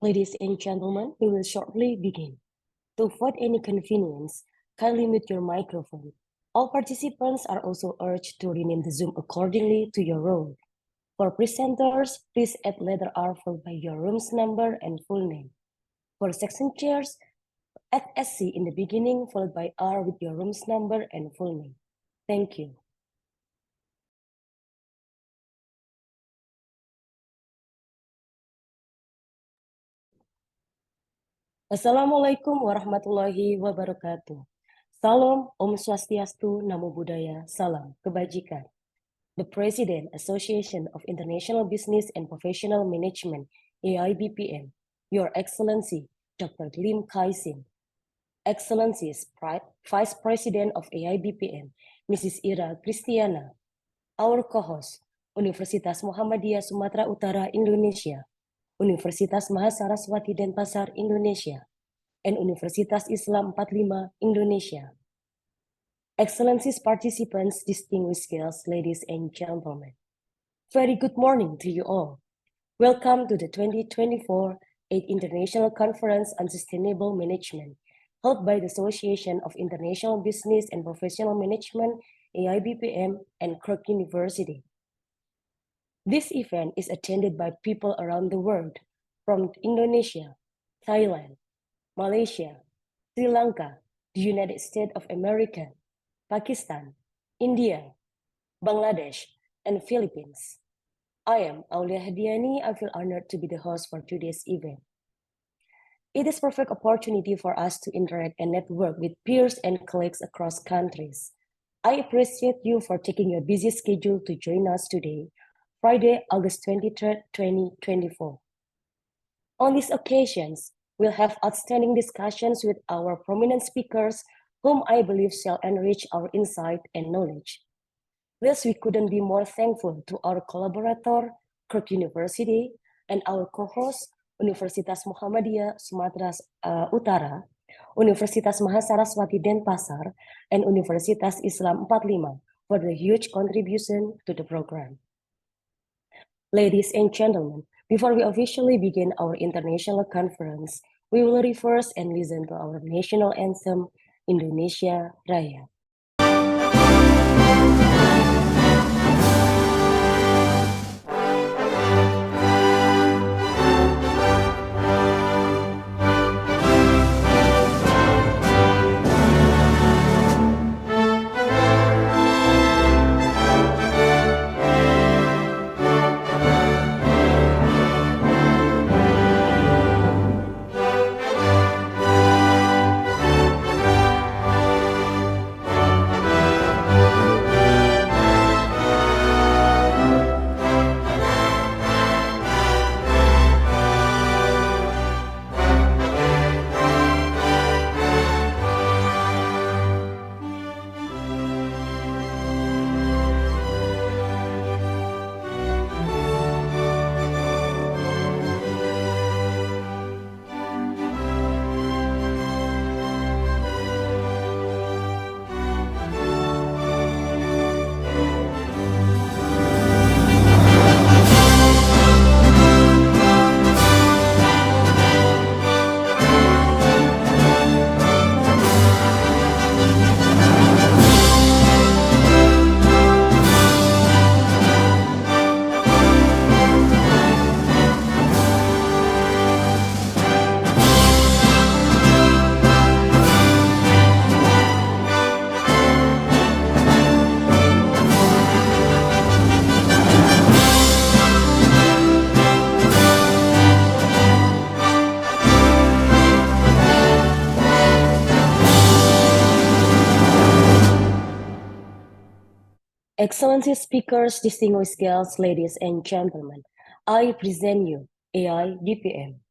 Ladies and gentlemen, we will shortly begin. To avoid any inconvenience, kindly mute your microphone. All participants are also urged to rename the Zoom accordingly to your role. For presenters, please add letter R followed by your room's number and full name. For section chairs, add SC in the beginning followed by R with your room's number and full name. Thank you. Assalamualaikum warahmatullahi wabarakatuh. Salam, Om Swastiastu, Namo Buddhaya, Salam Kebajikan. The President, Association of International Business and Professional Management, AIBPM, Your Excellency, Dr. Lim Kai Sin, Excellencies, Vice President of AIBPM, Mrs. Ira Kristiana, our co-host, Universitas Muhammadiyah Sumatera Utara, Indonesia, Universitas Mahasaraswati Denpasar, Indonesia, and Universitas Islam 45 Indonesia. Excellencies, participants, distinguished guests, ladies and gentlemen. Very good morning to you all. Welcome to the 2024 8th International Conference on Sustainable Management, held by the Association of International Business and Professional Management, AIBPM, and Krirk University. This event is attended by people around the world, from Indonesia, Thailand, Malaysia, Sri Lanka, the United States of America, Pakistan, India, Bangladesh, and Philippines. I am Aulia Hadiani. I feel honored to be the host for today's event. It is a perfect opportunity for us to interact and network with peers and colleagues across countries. I appreciate you for taking your busy schedule to join us today, Friday, August 23rd, 2024. On these occasions, we'll have outstanding discussions with our prominent speakers, whom I believe shall enrich our insight and knowledge. Thus, we couldn't be more thankful to our collaborator, Krirk University, and our co-host, Universitas Muhammadiyah Sumatera Utara, Universitas Mahasaraswati Denpasar, and Universitas Islam 45 for the huge contribution to the program. Ladies and gentlemen, before we officially begin our international conference, we will reverse and listen to our national anthem, Indonesia Raya. Excellency speakers, distinguished guests, ladies and gentlemen, I present you aibpm.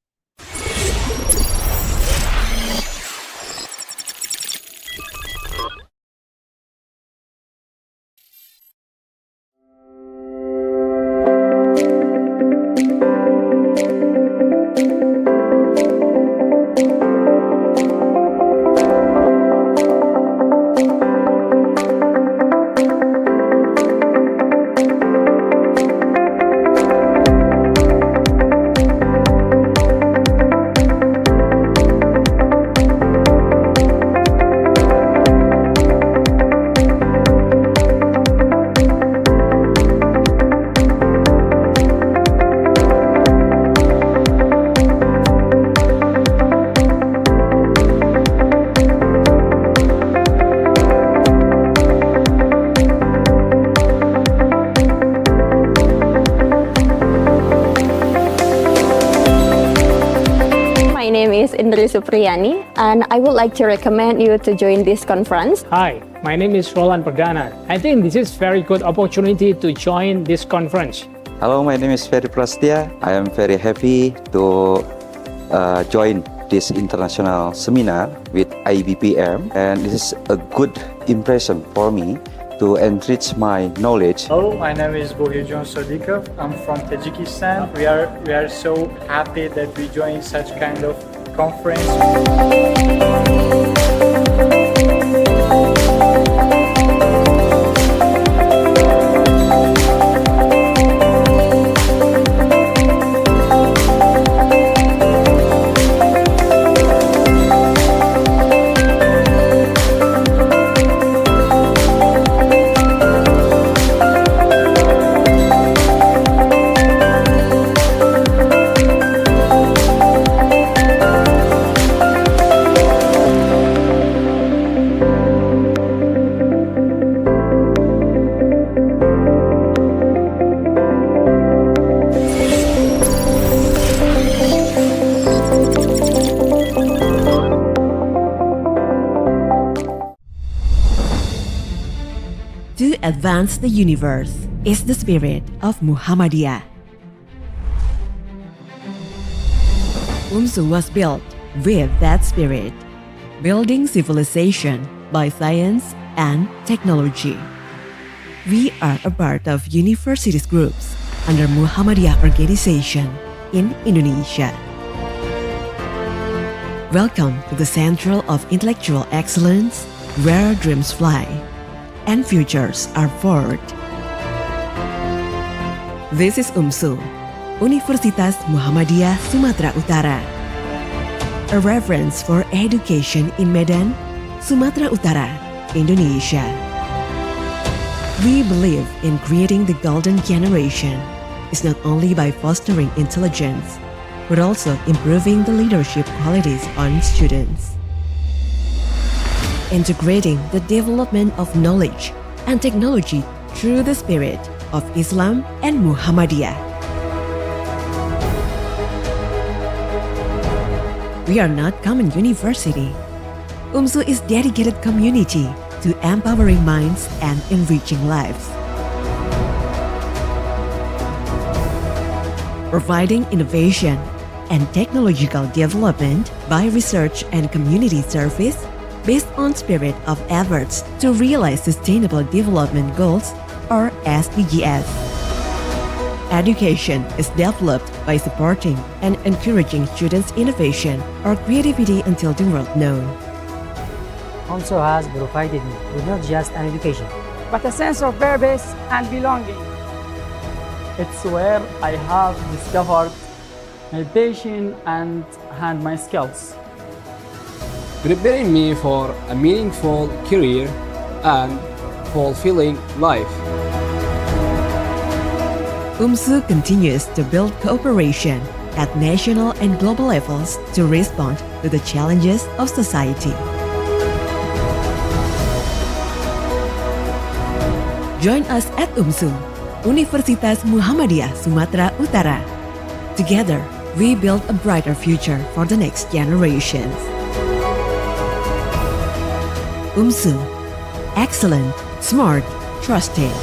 Supriyani, and I would like to recommend you to join this conference. Hi, my name is Roland Perdana. I think this is very good opportunity to join this conference. Hello, my name is Ferry Prastia. I am very happy to join this international seminar with IBPM, and this is a good impression for me to enrich my knowledge. Hello, my name is Bohirjon Sodikov. I'm from Tajikistan. We are so happy that we join such kind of conference. To advance the universe is the spirit of Muhammadiyah. UMSU was built with that spirit, building civilization by science and technology. We are a part of universities groups under Muhammadiyah organization in Indonesia. Welcome to the Central of Intellectual Excellence, where dreams fly and futures are forged. This is UMSU, Universitas Muhammadiyah Sumatera Utara, a reference for education in Medan, Sumatera Utara, Indonesia. We believe in creating the golden generation is not only by fostering intelligence, but also improving the leadership qualities on students. Integrating the development of knowledge and technology through the spirit of Islam and Muhammadiyah. We are not common university. UMSU is dedicated community to empowering minds and enriching lives. Providing innovation and technological development by research and community service based on spirit of efforts to realize Sustainable Development Goals, or SDGs. Education is developed by supporting and encouraging students' innovation or creativity until the world known. UMSU has provided me with not just an education, but a sense of purpose and belonging. It's where I have discovered my passion and honed my skills, preparing me for a meaningful career and fulfilling life. UMSU continues to build cooperation at national and global levels to respond to the challenges of society. Join us at UMSU, Universitas Muhammadiyah Sumatera Utara. Together, we build a brighter future for the next generations. UMSU, excellent, smart, trusted.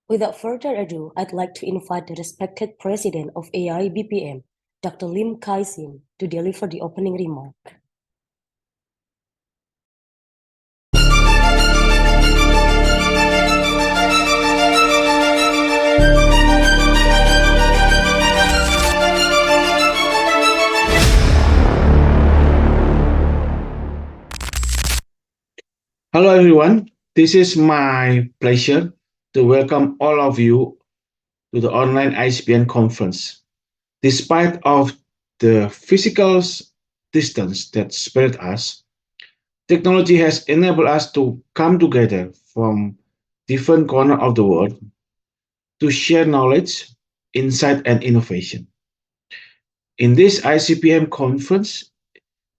Without further ado, I'd like to invite the respected President of AIBPM, Dr. Lim Kai-sin, to deliver the opening remark. Hello everyone, this is my pleasure to welcome all of you to the online ICPN conference. Despite of the physical distance that separates us, technology has enabled us to come together from different corners of the world to share knowledge, insight, and innovation. In this ICPM conference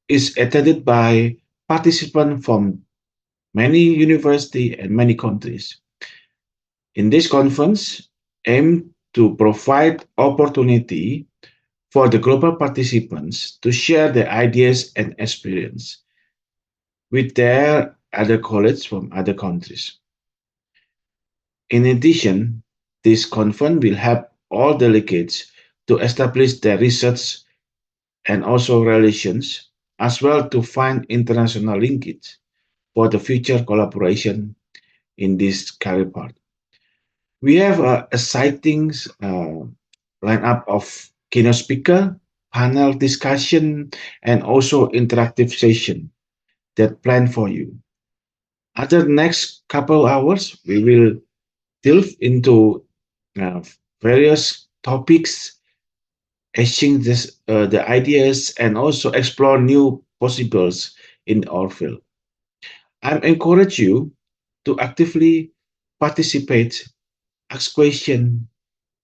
is attended by participants from many universities and many countries. In this conference, aim to provide opportunity for the global participants to share their ideas and experience with their other colleagues from other countries. In addition, this conference will help all delegates to establish their research and also relations, as well to find international linkage for the future collaboration in this career path. We have a exciting lineup of keynote speaker, panel discussion, and also interactive session that planned for you. After the next couple hours, we will delve into various topics, exchange the ideas, and also explore new possibilities in our field. I encourage you to actively participate, ask questions,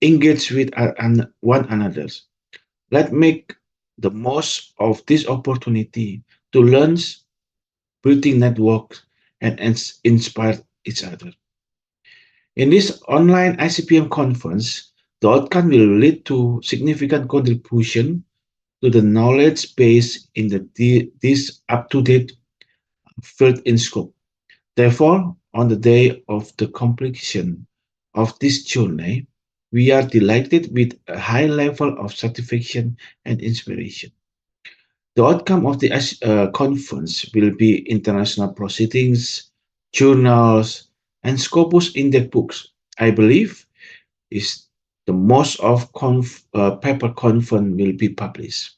engage with one another. Let's make the most of this opportunity to learn, building networks, and inspire each other. In this online ICPM conference, the outcome will lead to significant contribution to the knowledge base in this up-to-date field in scope. Therefore, on the day of the completion of this journey, we are delighted with a high level of satisfaction and inspiration. The outcome of the conference will be international proceedings, journals, and Scopus Index books. I believe is the most of paper conference will be published.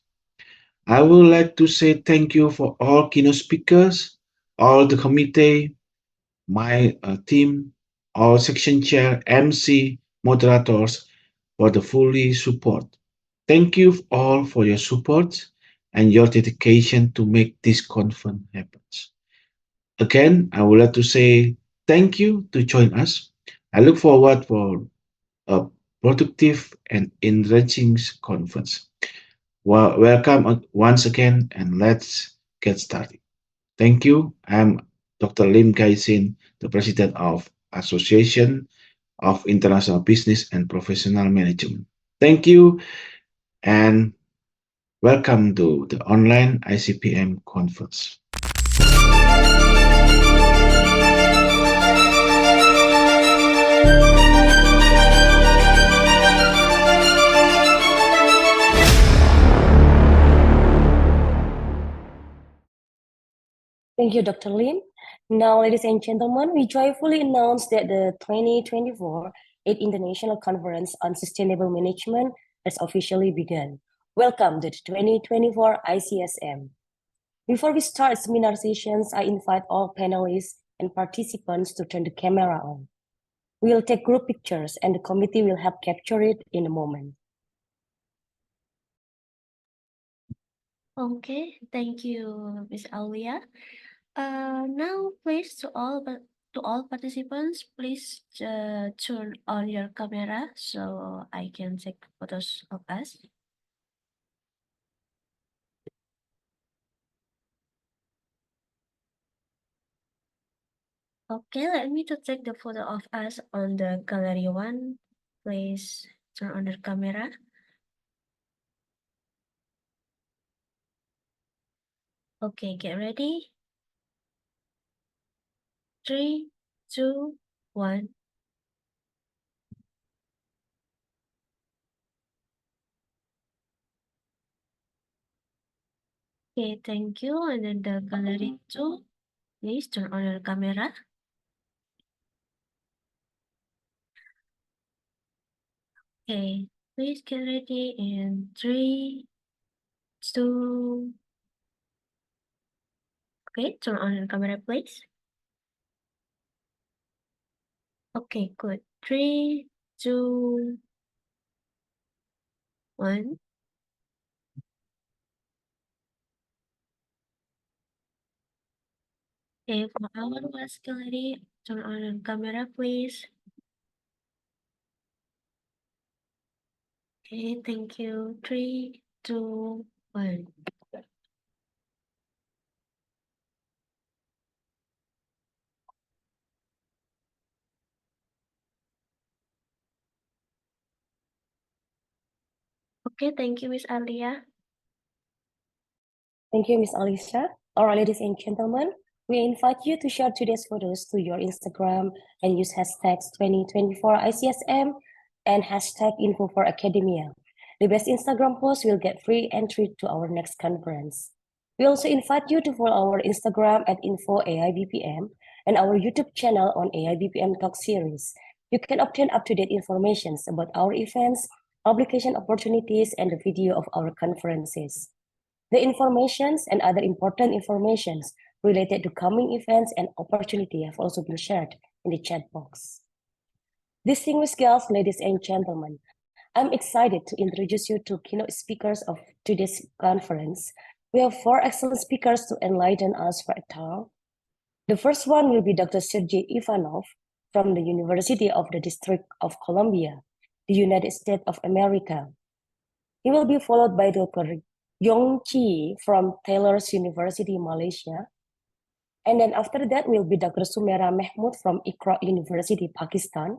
I would like to say thank you for all keynote speakers, all the committee, my team, all section chair, MC, moderators for the fully support. Thank you all for your support and your dedication to make this conference happen. Again, I would like to say thank you to join us. I look forward for a productive and enriching conference. Well, welcome once again, and let's get started. Thank you. I'm Dr. Lim Kai-sin, the President of Association of International Business and Professional Management. Thank you, and welcome to the online ICPM conference. Thank you, Dr. Lim. Now, ladies and gentlemen, we joyfully announce that the 2024 8th International Conference on Sustainable Management has officially begun. Welcome to the 2024 ICSM. Before we start seminar sessions, I invite all panelists and participants to turn the camera on. We will take group pictures and the committee will help capture it in a moment. Okay, thank you, Ms. Aulia. Now, please to all participants, please turn on your camera so I can take photos of us. Okay, let me to take the photo of us on the gallery one. Please turn on the camera. Okay, get ready. 3, 2, 1. Okay, thank you. And then the gallery 2, please turn on your camera. Okay, please get ready in 3, 2. Okay, turn on your camera, please. Okay, good. 3, 2, 1. Okay, for our last gallery, turn on your camera, please. Okay, thank you. 3, 2, 1. Okay, thank you, Miss Alia. Thank you, Miss Alicia. All right, ladies and gentlemen, we invite you to share today's photos to your Instagram and use hashtags 2024 ICSM and hashtag info for academia. The best Instagram post will get free entry to our next conference. We also invite you to follow our Instagram at info@aibpm and our YouTube channel on aibpm Talk Series. You can obtain up-to-date information about our events, publication opportunities, and the video of our conferences. The informations and other important informations related to coming events and opportunity have also been shared in the chat box. Distinguished guests, ladies and gentlemen, I'm excited to introduce you to keynote speakers of today's conference. We have 4 excellent speakers to enlighten us for a talk. The first one will be Dr. Sergey Ivanov from the University of the District of Columbia, the United States of America. He will be followed by Dr. Yong from Taylor's University, Malaysia. And then after that will be Dr. Sumera Mehmood from Iqra University, Pakistan.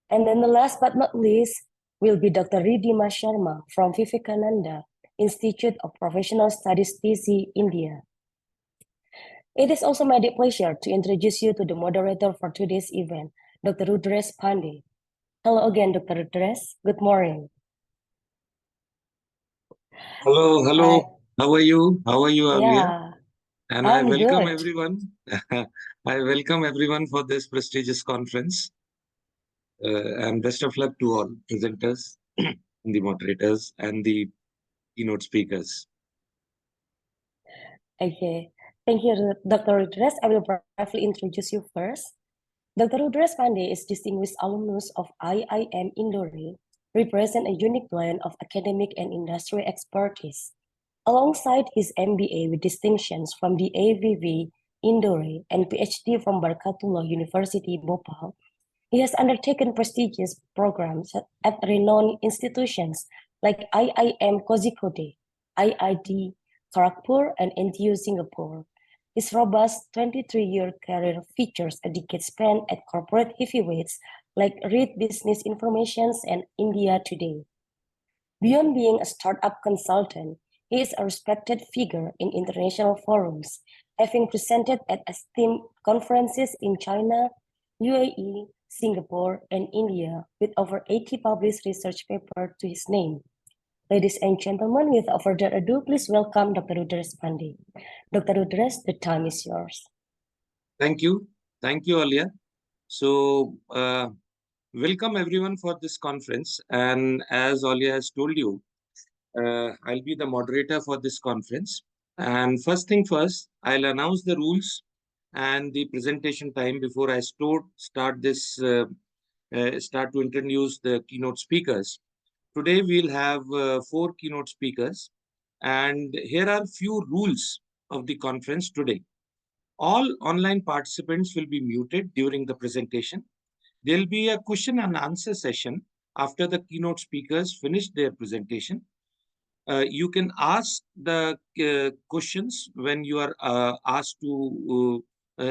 And then the last but not least will be Dr. Ridhima Sharma from Vivekananda Institute of Professional Studies, DC, India. It is also my deep pleasure to introduce you to the moderator for today's event, Dr. Rudresh Pandey. Hello again, Dr. Rudresh. Good morning. Hello, hello. How are you? How are you, Alia? Yeah, And I I'm welcome good. everyone. I welcome everyone for this prestigious conference. And best of luck to all presenters, the moderators, and the keynote speakers. Okay, thank you, Dr. Rudresh. I will briefly introduce you first. Dr. Rudresh Pandey is distinguished alumnus of IIM Indore, represent a unique blend of academic and industry expertise. Alongside his MBA with distinctions from the AVV Indore and PhD from Barkatullah University, Bhopal, he has undertaken prestigious programs at renowned institutions like IIM Kozhikode, IIT Kharagpur, and NTU Singapore. His robust 23-year career features a decade spent at corporate heavyweights like Reed Business Informations and India Today. Beyond being a startup consultant, he is a respected figure in international forums, having presented at esteemed conferences in China, UAE, Singapore, and India, with over 80 published research papers to his name. Ladies and gentlemen, without further ado, please welcome Dr. Rudresh Pandey. Dr. Rudresh, the time is yours. Thank you. Thank you, Alia. So, welcome everyone for this conference. And as Alia has told you, I'll be the moderator for this conference. And first thing first, I'll announce the rules and the presentation time before I start to introduce the keynote speakers. Today we'll have 4 keynote speakers, and here are few rules of the conference today. All online participants will be muted during the presentation. There'll be a question and answer session after the keynote speakers finish their presentation. You can ask the questions when you are asked to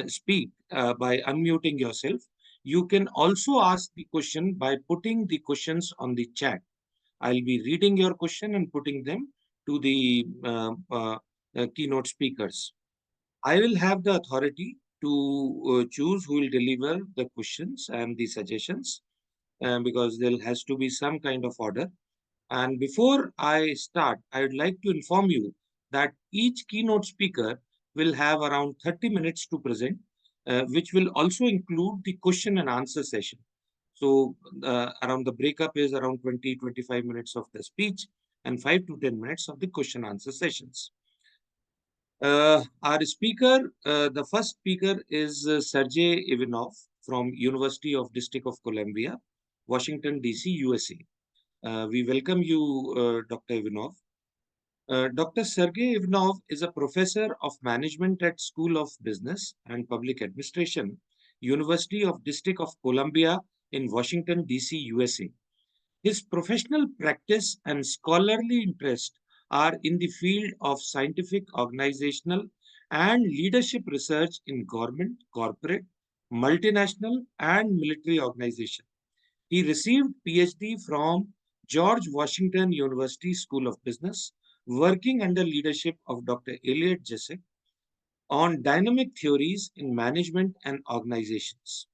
speak by unmuting yourself. You can also ask the question by putting the questions on the chat. I'll be reading your question and putting them to the keynote speakers. I will have the authority to choose who will deliver the questions and the suggestions because there has to be some kind of order. And before I start, I would like to inform you that each keynote speaker will have around 30 minutes to present, which will also include the question and answer session. So around the breakup is around 20-25 minutes of the speech and 5 to 10 minutes of the question answer sessions. Our speaker, the first speaker is Sergey Ivanov from University of District of Columbia, Washington, D.C., USA. We welcome you, Dr. Ivanov. Dr. Sergey Ivanov is a professor of management at School of Business and Public Administration, University of District of Columbia in Washington, D.C., USA. His professional practice and scholarly interest are in the field of scientific, organizational, and leadership research in government, corporate, multinational, and military organizations. He received PhD from George Washington University School of Business, working under leadership of Dr. Elliot Jessek on dynamic theories in management and organizations.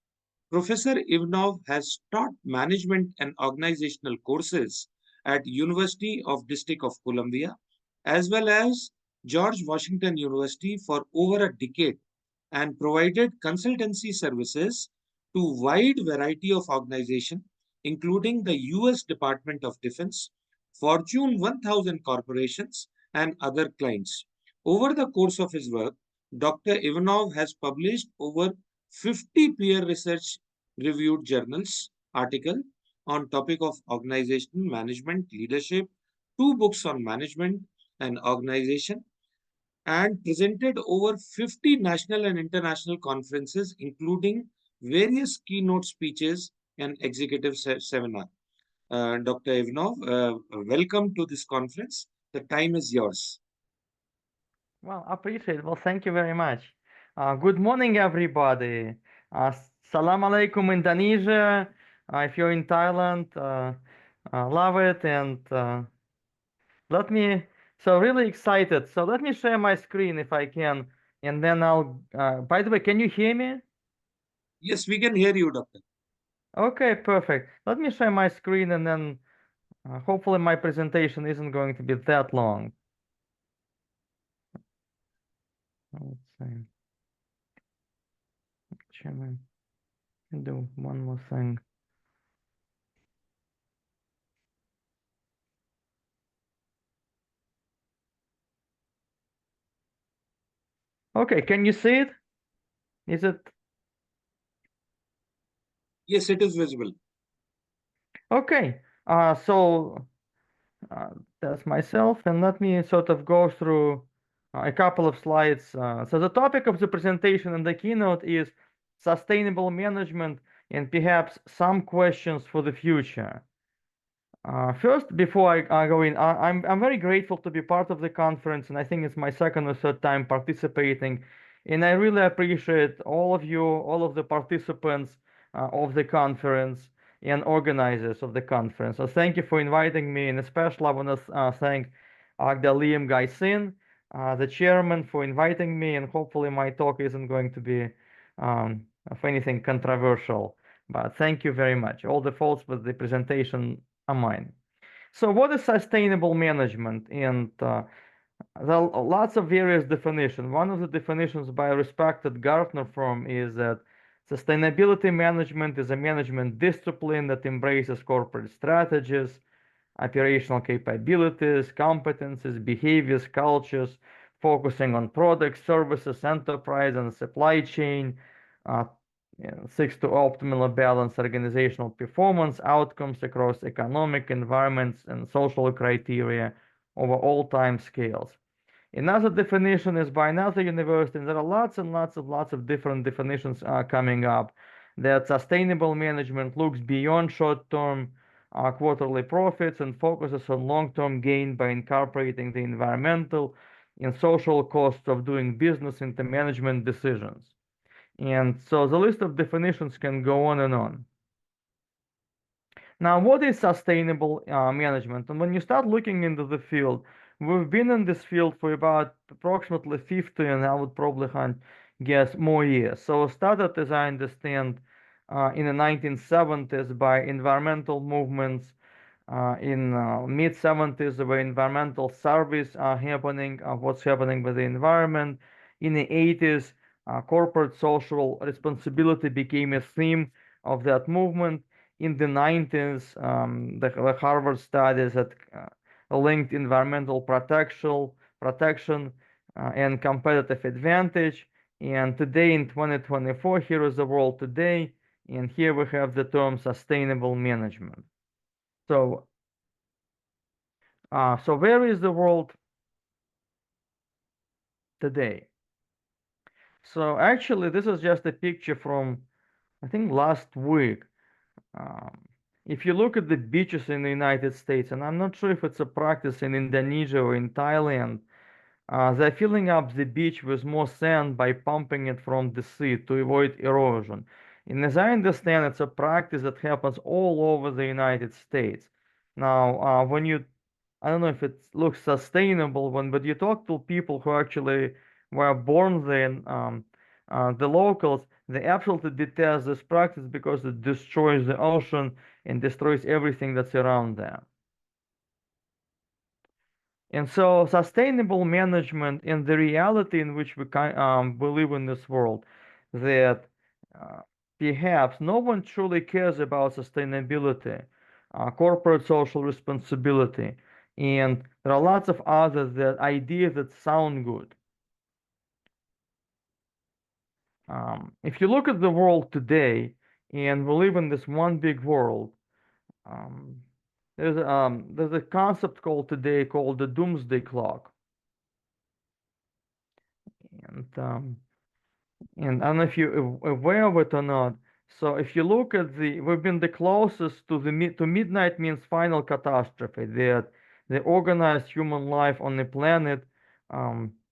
Professor Ivanov has taught management and organizational courses at University of District of Columbia, as well as George Washington University for over a decade, and provided consultancy services to wide variety of organizations, including the U.S. Department of Defense, Fortune 1000 corporations, and other clients. Over the course of his work, Dr. Ivanov has published over 50 peer research reviewed journals, article on topic of organization, management, leadership, 2 books on management and organization, and presented over 50 national and international conferences, including various keynote speeches and executive seminars. Dr. Ivanov, welcome to this conference. The time is yours. Well, appreciate it. Well, thank you very much. Good morning, everybody. Salam alaikum, Indonesia. If you're in Thailand, love it. And so really excited. So let me share my screen if I can. And then by the way, can you hear me? Yes, we can hear you, Doctor. Okay, perfect. Let me share my screen and then hopefully my presentation isn't going to be that long. Let's see. Actually, I can do one more thing. Okay, can you see it? Is it? Yes, it is visible. Okay, so that's myself, and let me sort of go through a couple of slides. So the topic of the presentation and the keynote is sustainable management and perhaps some questions for the future. First, before I go in, I'm very grateful to be part of the conference, and I think it's my second or third time participating. And I really appreciate all of you, all of the participants of the conference and organizers of the conference. So thank you for inviting me, and especially I want to thank Liam Gaisin, the chairman, for inviting me, and hopefully my talk isn't going to be of anything controversial. But thank you very much. All the faults with the presentation are mine. So what is sustainable management? And there are lots of various definitions. One of the definitions by a respected Gartner firm is that sustainability management is a management discipline that embraces corporate strategies, operational capabilities, competencies, behaviors, cultures, focusing on products, services, enterprise, and supply chain, seeks to optimally balance organizational performance outcomes across economic, environments, and social criteria over all time scales. Another definition is by another university, and there are lots and lots of different definitions coming up, that sustainable management looks beyond short-term quarterly profits and focuses on long-term gain by incorporating the environmental and social costs of doing business into management decisions. And so the list of definitions can go on and on. Now, what is sustainable management? And when you start looking into the field, we've been in this field for about approximately 50, and I would probably guess more years. So it started, as I understand, in the 1970s by environmental movements In mid-70s, there were environmental surveys happening of what's happening with the environment. In the 80s, corporate social responsibility became a theme of that movement. In the 90s, the Harvard studies that linked environmental protection and competitive advantage. And today in 2024, here is the world today. And here we have the term sustainable management. So, so where is the world today? So actually, this is just a picture from, I think, last week. If you look at the beaches in the United States, and I'm not sure if it's a practice in Indonesia or in Thailand, they're filling up the beach with more sand by pumping it from the sea to avoid erosion. And as I understand, it's a practice that happens all over the United States. Now, when you, I don't know if it looks sustainable but you talk to people who actually were born there, the locals, they absolutely detest this practice because it destroys the ocean and destroys everything that's around them. And so sustainable management and the reality in which we live in this world, that perhaps no one truly cares about sustainability, corporate social responsibility, and there are lots of other ideas that sound good. If you look at the world today, and we live in this one big world, there's a concept called today called the doomsday clock. And I don't know if you're aware of it or not. So if you look at we've been the closest to midnight means final catastrophe, that the organized human life on the planet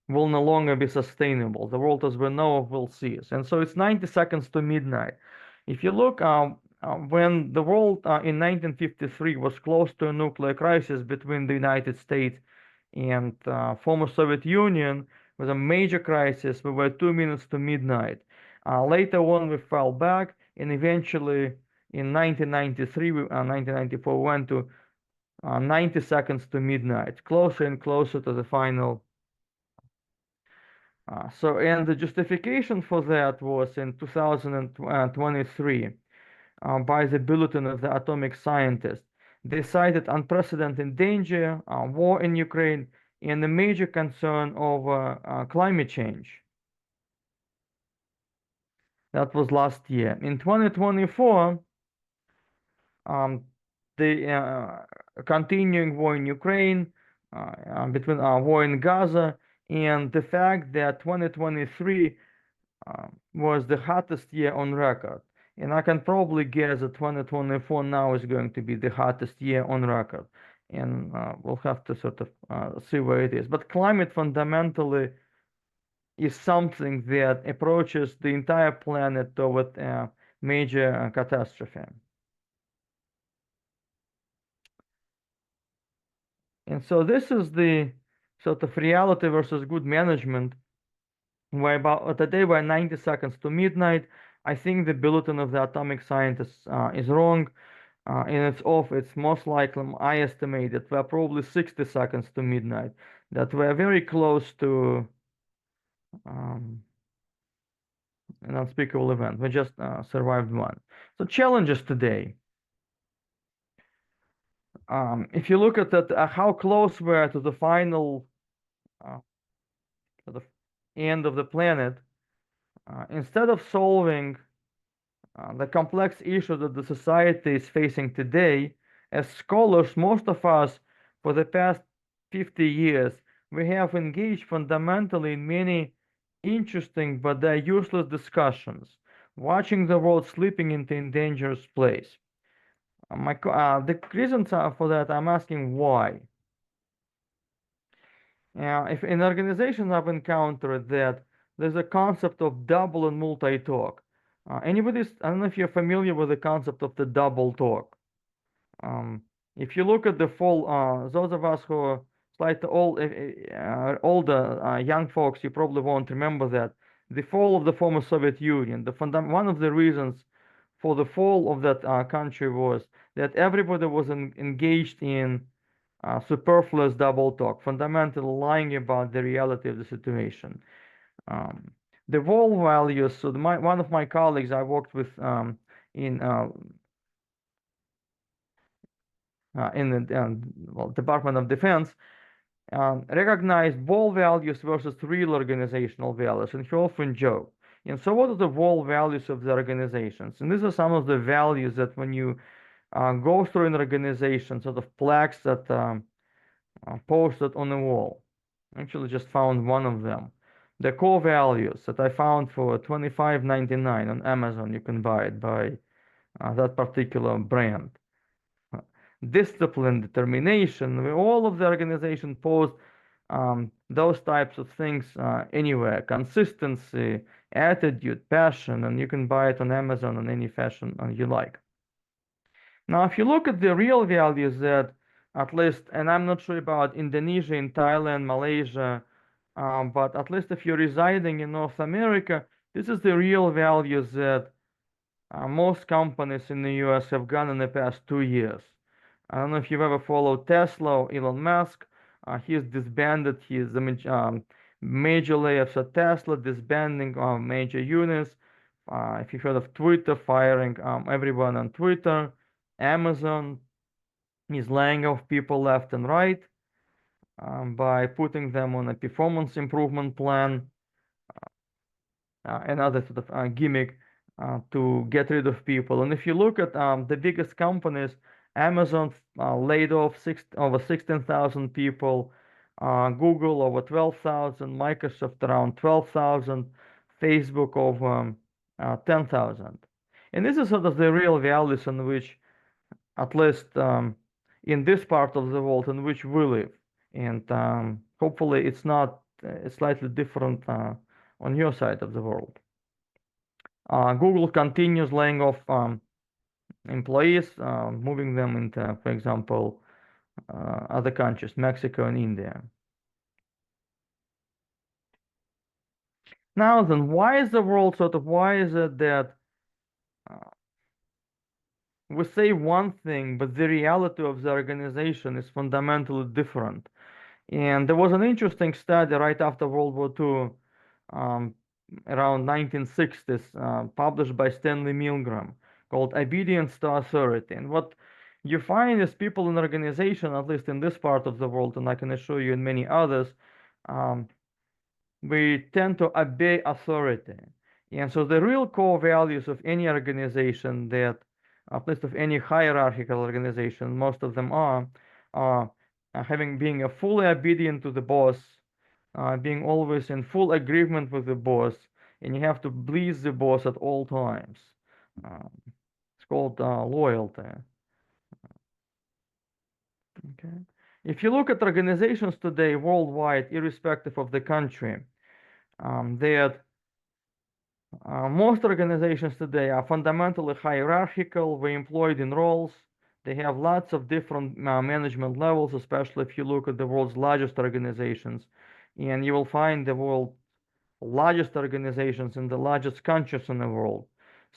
will no longer be sustainable. The world as we know it will cease. And so it's 90 seconds to midnight. If you look, when the world in 1953 was close to a nuclear crisis between the United States and former Soviet Union, was a major crisis. We were 2 minutes to midnight. Later on, we fell back, and eventually in 1993, 1994, we went to 90 seconds to midnight, closer and closer to the final. And the justification for that was in 2023 by the Bulletin of the Atomic Scientist. They cited unprecedented danger, war in Ukraine, and a major concern over climate change. That was last year. In 2024, the continuing war in Ukraine, between war in Gaza, and the fact that 2023 was the hottest year on record. And I can probably guess that 2024 now is going to be the hottest year on record. And we'll have to sort of see where it is. But climate fundamentally is something that approaches the entire planet toward a major catastrophe. And so this is the sort of reality versus good management, where about today we're 90 seconds to midnight. I think the Bulletin of the Atomic Scientists is wrong, and it's off. It's most likely, I estimate that we're probably 60 seconds to midnight, that we're very close to an unspeakable event. We just survived one. So challenges today. If you look at that, how close we are to the final, to the end of the planet, instead of solving the complex issues that the society is facing today, as scholars, most of us, for the past 50 years, we have engaged fundamentally in many interesting but they're useless discussions, watching the world slipping into a dangerous place. The reasons for that, I'm asking why. If in organizations I've encountered that there's a concept of double and multi-talk. I don't know if you're familiar with the concept of the double talk. If you look at the full, those of us who are slightly older, young folks, you probably won't remember that. The fall of the former Soviet Union, one of the reasons for the fall of that country was that everybody was engaged in superfluous double talk, fundamentally lying about the reality of the situation. The world values, so one of my colleagues I worked with in the Department of Defense, recognized wall values versus real organizational values, and he often joked. And so what are the wall values of the organizations? And these are some of the values that when you go through an organization, sort of plaques that posted on the wall. Actually just found one of them. The core values that I found for $25.99 on Amazon. You can buy it by that particular brand. Discipline, determination, all of the organization post those types of things anywhere. Consistency, attitude, passion, and you can buy it on Amazon in any fashion you like. Now, if you look at the real values that at least, and I'm not sure about Indonesia, in Thailand, Malaysia, but at least if you're residing in North America, this is the real values that most companies in the US have gone in the past 2 years. I don't know if you've ever followed Tesla or Elon Musk. He's disbanded his major layoffs at Tesla, disbanding major units. If you've heard of Twitter, firing everyone on Twitter. Amazon is laying off people left and right by putting them on a performance improvement plan, another sort of gimmick to get rid of people. And if you look at the biggest companies, Amazon laid off over 16,000 people, Google over 12,000, Microsoft around 12,000, Facebook over 10,000. And this is sort of the real values in which, at least in this part of the world in which we live. And hopefully it's not slightly different on your side of the world. Google continues laying off employees, moving them into, for example, other countries, Mexico and India. Now then, why is the world why is it that we say one thing, but the reality of the organization is fundamentally different? And there was an interesting study right after World War II, around 1960s, published by Stanley Milgram, called Obedience to Authority. And what you find is people in organization, at least in this part of the world, and I can assure you in many others, we tend to obey authority. And so the real core values of any organization that, at least of any hierarchical organization, most of them are being fully obedient to the boss, being always in full agreement with the boss, and you have to please the boss at all times. It's called loyalty. Okay. If you look at organizations today worldwide, irrespective of the country, most organizations today are fundamentally hierarchical. We're employed in roles. They have lots of different management levels, especially if you look at the world's largest organizations. And you will find the world's largest organizations in the largest countries in the world.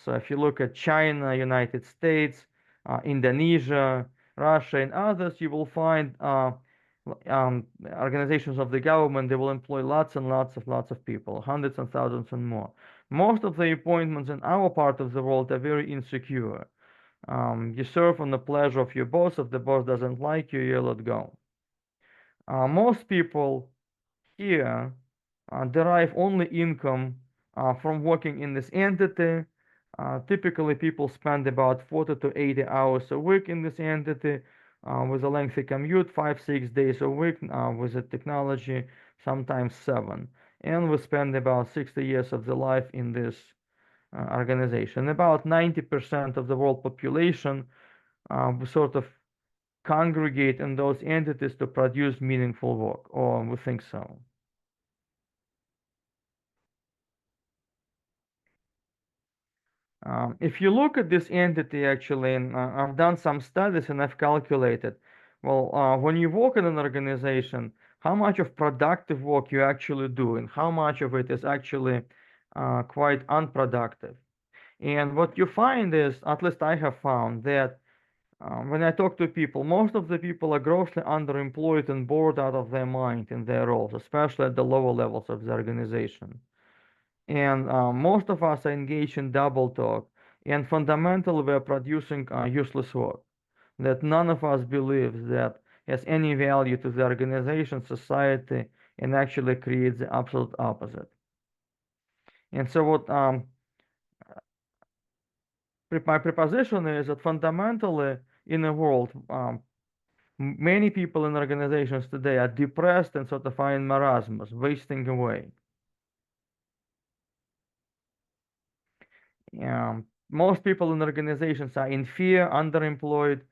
So if you look at China, United States, Indonesia, Russia, and others, you will find organizations of the government. They will employ lots and lots of people, hundreds and thousands and more. Most of the appointments in our part of the world are very insecure. You serve on the pleasure of your boss. If the boss doesn't like you, you let go. Most people here derive only income from working in this entity. Typically, people spend about 40 to 80 hours a week in this entity with a lengthy commute, 5-6 days a week with the technology, sometimes 7. And we spend about 60 years of the life in this organization. About 90% of the world population we sort of congregate in those entities to produce meaningful work, or we think so. If you look at this entity, actually, and I've done some studies and I've calculated, well, when you work in an organization, how much of productive work you actually do and how much of it is actually quite unproductive. And what you find is, at least I have found, that when I talk to people, most of the people are grossly underemployed and bored out of their mind in their roles, especially at the lower levels of the organization. And most of us are engaged in double talk, and fundamentally we're producing useless work that none of us believes that has any value to the organization, society, and actually creates the absolute opposite. And so what my proposition is that fundamentally in the world, many people in organizations today are depressed and sort of are in marasmus, wasting away. Most people in organizations are in fear, underemployed.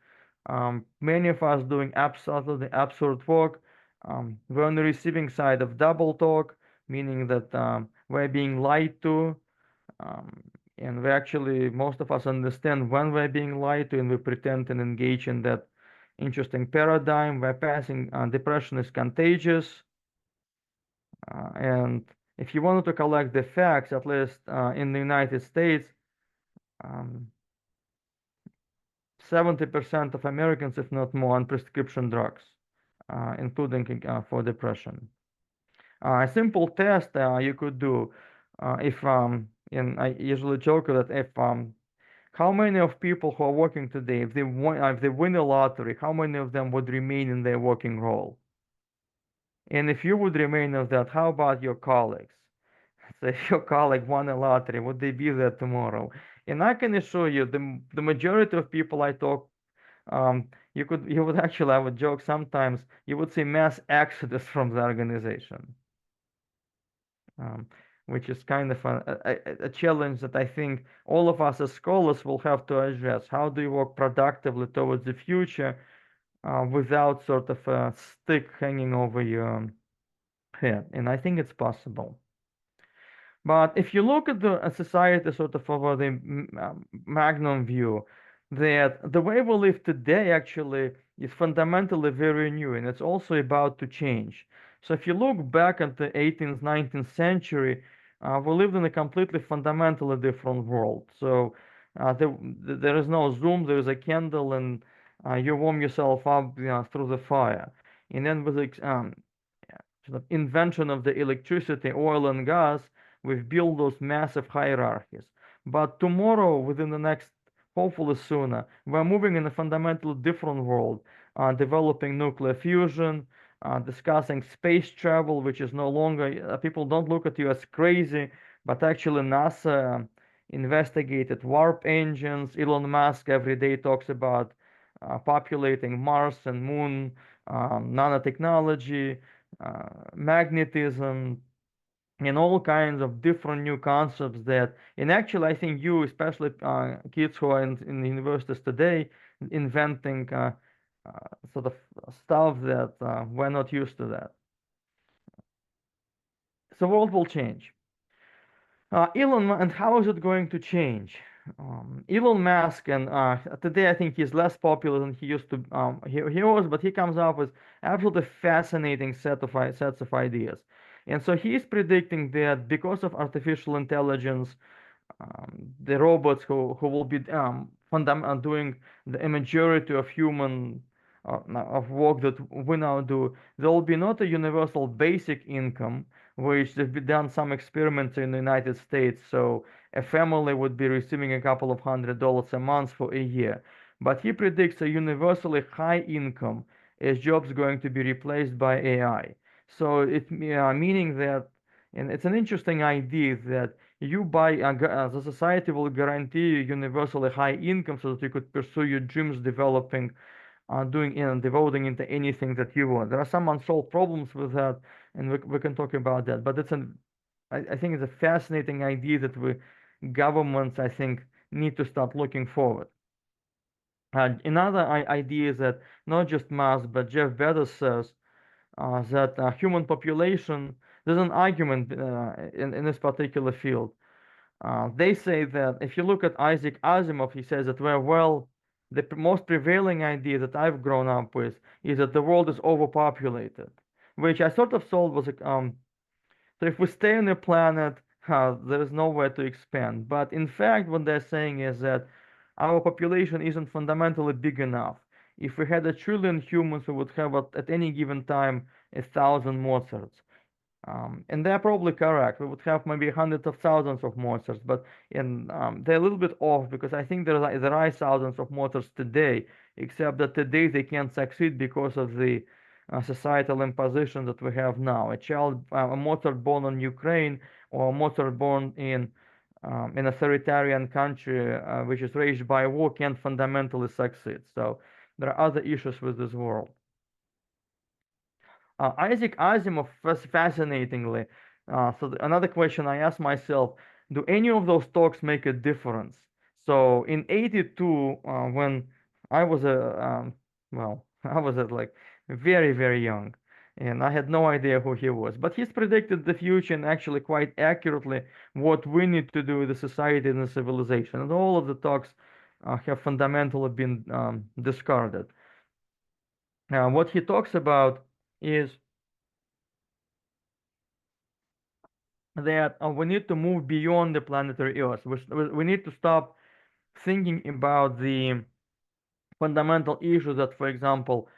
Many of us doing absolutely absurd work. We're on the receiving side of double talk, meaning that we're being lied to. And we actually, most of us understand when we're being lied to, and we pretend and engage in that interesting paradigm. We're passing, depression is contagious. And if you wanted to collect the facts, at least in the United States, 70% of Americans, if not more, on prescription drugs, including for depression. A simple test you could do if, and I usually joke that if, how many of people who are working today, if they win a lottery, how many of them would remain in their working role? And if you would remain of that, how about your colleagues? So if your colleague won a lottery, would they be there tomorrow? And I can assure you, the majority of people I talk, you would actually, I would joke sometimes, you would see mass exodus from the organization, which is kind of a challenge that I think all of us as scholars will have to address. How do you work productively towards the future without sort of a stick hanging over your head? And I think it's possible. But if you look at the society sort of over the magnum view, that the way we live today actually is fundamentally very new, and it's also about to change. So if you look back at the 18th, 19th century, we lived in a completely fundamentally different world. So there is no Zoom, there is a candle, and you warm yourself up through the fire. And then with the sort of invention of the electricity, oil, and gas, we've built those massive hierarchies. But tomorrow, within the next, hopefully sooner, we're moving in a fundamentally different world, developing nuclear fusion, discussing space travel, which is no longer, people don't look at you as crazy, but actually NASA investigated warp engines. Elon Musk every day talks about populating Mars and Moon, nanotechnology, magnetism, and all kinds of different new concepts that, and actually I think you, especially kids who are in the universities today, inventing sort of stuff that we're not used to that. So world will change. Elon, and how is it going to change? Elon Musk, and today I think he's less popular than he used to. He was, but he comes up with absolutely fascinating sets of ideas. And so he's predicting that because of artificial intelligence, the robots who will be doing the majority of human of work that we now do, there will be not a universal basic income, which they've been done some experiments in the United States. So a family would be receiving a couple of $100 a month for a year. But he predicts a universally high income as jobs going to be replaced by AI. So it meaning that, and it's an interesting idea that you buy the society will guarantee you universally high income so that you could pursue your dreams, developing, devoting into anything that you want. There are some unsolved problems with that, and we can talk about that. But it's I think it's a fascinating idea that governments, I think, need to start looking forward. Another idea is that not just Musk, but Jeff Bezos says that human population, there's an argument in this particular field. They say that if you look at Isaac Asimov, he says that the most prevailing idea that I've grown up with is that the world is overpopulated, which I sort of thought was so if we stay on the planet, there is nowhere to expand. But in fact, what they're saying is that our population isn't fundamentally big enough. If we had 1 trillion humans, we would have at any given time 1,000 Mozarts. And they're probably correct. We would have maybe hundreds of thousands of Mozarts, but they're a little bit off because I think there are thousands of Mozarts today, except that today they can't succeed because of the societal imposition that we have now. A Mozart born in Ukraine or a Mozart born in an authoritarian country which is raged by war can't fundamentally succeed. So there are other issues with this world. Isaac Asimov, fascinatingly, another question I asked myself, do any of those talks make a difference? So in 82, when I was I was like very, very young, and I had no idea who he was, but he's predicted the future and actually quite accurately what we need to do with the society and the civilization. And all of the talks have fundamentally been discarded. What he talks about is that we need to move beyond the planetary Earth. We need to stop thinking about the fundamental issues that, for example,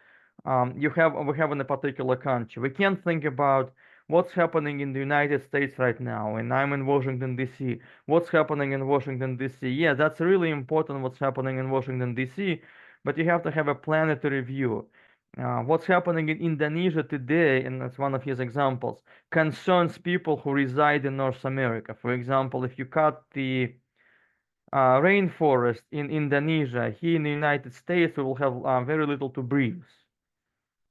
we have in a particular country. We can't think about what's happening in the United States right now, and I'm in Washington, D.C. What's happening in Washington, D.C.? Yeah, that's really important what's happening in Washington, D.C., but you have to have a planetary view. What's happening in Indonesia today, and that's one of his examples, concerns people who reside in North America. For example, if you cut the rainforest in Indonesia, here in the United States, we will have very little to breathe.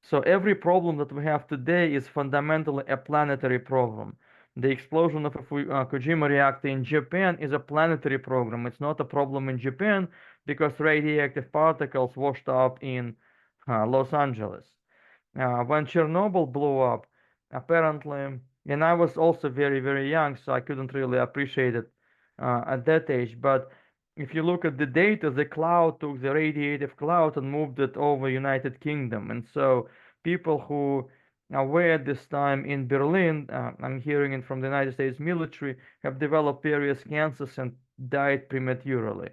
So every problem that we have today is fundamentally a planetary problem. The explosion of a Fukushima reactor in Japan is a planetary problem. It's not a problem in Japan because radioactive particles washed up in Los Angeles. When Chernobyl blew up, apparently, and I was also very, very young, so I couldn't really appreciate it at that age. But if you look at the data, the cloud took the radiative cloud and moved it over United Kingdom. And so people who were at this time in Berlin, I'm hearing it from the United States military, have developed various cancers and died prematurely.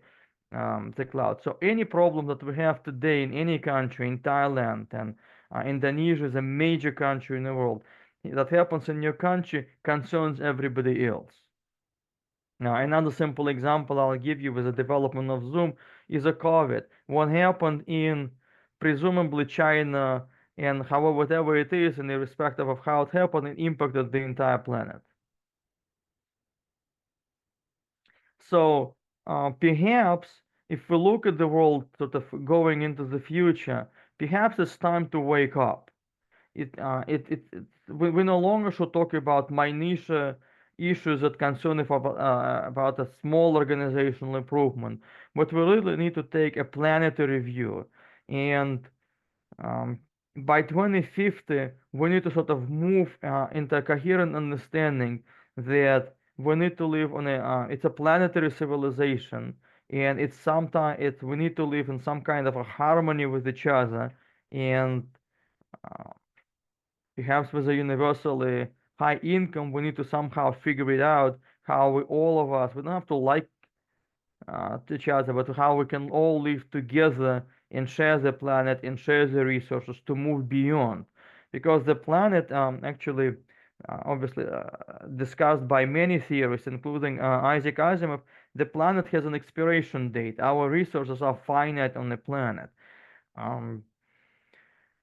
The cloud. So any problem that we have today in any country, in Thailand, and Indonesia is a major country in the world, that happens in your country concerns everybody else. Now, another simple example I'll give you with the development of Zoom is a COVID. What happened in presumably China and whatever it is, and irrespective of how it happened, it impacted the entire planet. So perhaps if we look at the world sort of going into the future, perhaps it's time to wake up. We no longer should talk about minutiae issues that concern about a small organizational improvement, but we really need to take a planetary view. And by 2050, we need to sort of move into a coherent understanding that we need to live on it's a planetary civilization, and we need to live in some kind of a harmony with each other, and perhaps with a universally high income, we need to somehow figure it out how we don't have to like each other, but how we can all live together and share the planet and share the resources to move beyond. Because the planet actually, obviously discussed by many theorists, including Isaac Asimov, the planet has an expiration date. Our resources are finite on the planet.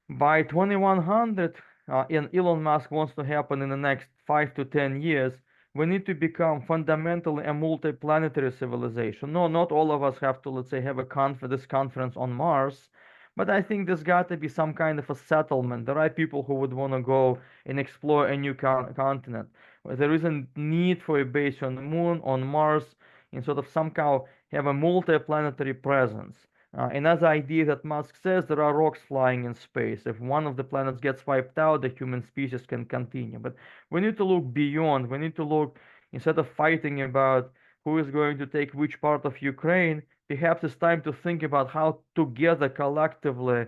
By 2100, and Elon Musk wants to happen in the next 5 to 10 years, we need to become fundamentally a multi-planetary civilization. No, not all of us have to, let's say, have this conference on Mars, but I think there's got to be some kind of a settlement. There are people who would want to go and explore a new continent. There is a need for a base on the moon, on Mars, and sort of somehow have a multi-planetary presence. Another idea that Musk says, there are rocks flying in space. If one of the planets gets wiped out, the human species can continue. But we need to look beyond. We need to look, instead of fighting about who is going to take which part of Ukraine, perhaps it's time to think about how together, collectively,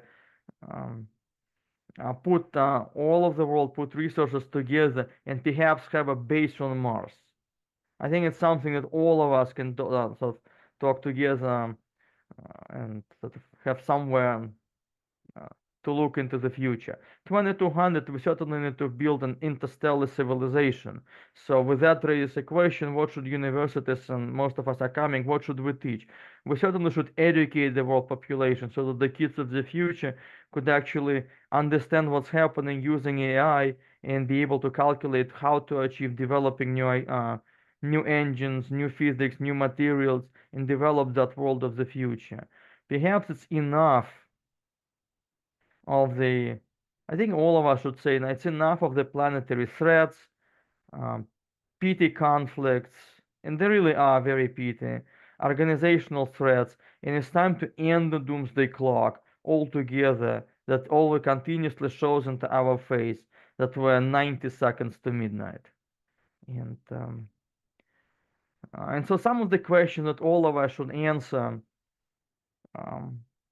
put all of the world, put resources together, and perhaps have a base on Mars. I think it's something that all of us can sort of talk together and sort of have somewhere to look into the future. 2200, we certainly need to build an interstellar civilization. So with that raises a question, what should universities, and most of us are coming, what should we teach? We certainly should educate the world population so that the kids of the future could actually understand what's happening using AI and be able to calculate how to achieve developing new engines, new physics, new materials, and develop that world of the future. Perhaps it's enough of the, I think all of us should say, it's enough of the planetary threats, petty conflicts, and they really are very petty, organizational threats, and it's time to end the doomsday clock altogether that all continuously shows into our face that we're 90 seconds to midnight. And so some of the questions that all of us should answer,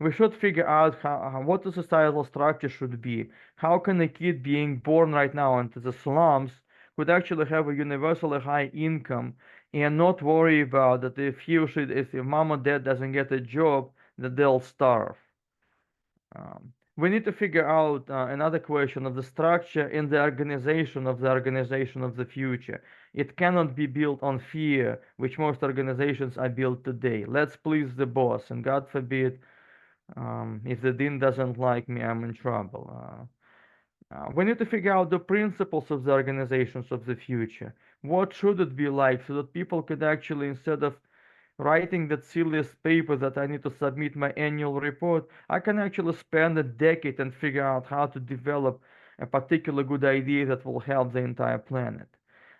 we should figure out what the societal structure should be. How can a kid being born right now into the slums could actually have a universally high income and not worry about that if he or she, if mom or dad doesn't get a job, that they'll starve. We need to figure out another question of the structure and the organization of the future. It cannot be built on fear, which most organizations are built today. Let's please the boss, and God forbid, if the dean doesn't like me, I'm in trouble. We need to figure out the principles of the organizations of the future. What should it be like so that people could actually, instead of writing that silliest paper that I need to submit my annual report, I can actually spend a decade and figure out how to develop a particular good idea that will help the entire planet.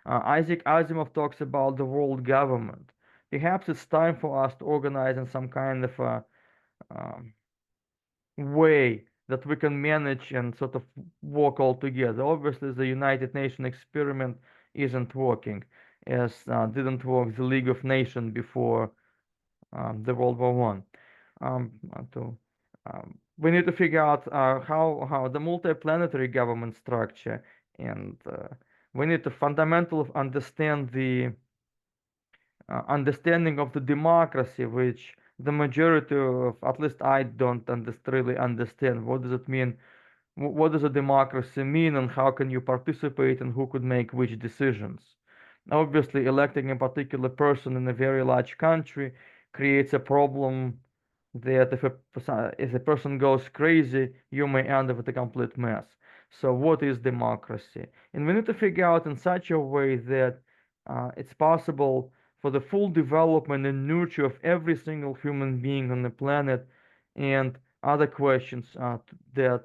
Isaac Asimov talks about the world government. Perhaps it's time for us to organize in some kind of a way that we can manage and sort of work all together. Obviously, the United Nations experiment isn't working, as didn't work the League of Nations before the World War One. We need to figure out how the multi-planetary government structure, and we need to fundamentally understand the understanding of the democracy, which the majority of, at least I don't really understand. What does it mean? What does a democracy mean, and how can you participate, and who could make which decisions? Obviously, electing a particular person in a very large country creates a problem that if a person goes crazy, you may end up with a complete mess. So what is democracy? And we need to figure out in such a way that it's possible for the full development and nurture of every single human being on the planet, and other questions that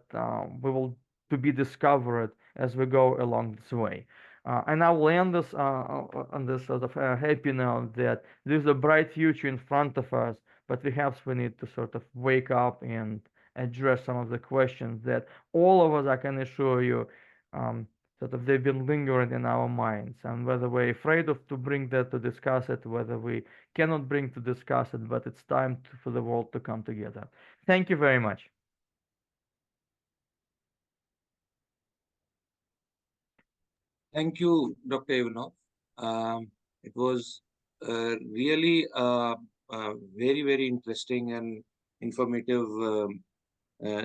we will to be discovered as we go along this way. And I will end this on this sort of happy note that there's a bright future in front of us, but perhaps we need to sort of wake up and address some of the questions that all of us, I can assure you, sort of they've been lingering in our minds, and whether we're afraid of to bring that to discuss it, whether we cannot bring to discuss it, but it's time for the world to come together. Thank you very much. Thank you, Dr. Ivanov. It was really very, very interesting and informative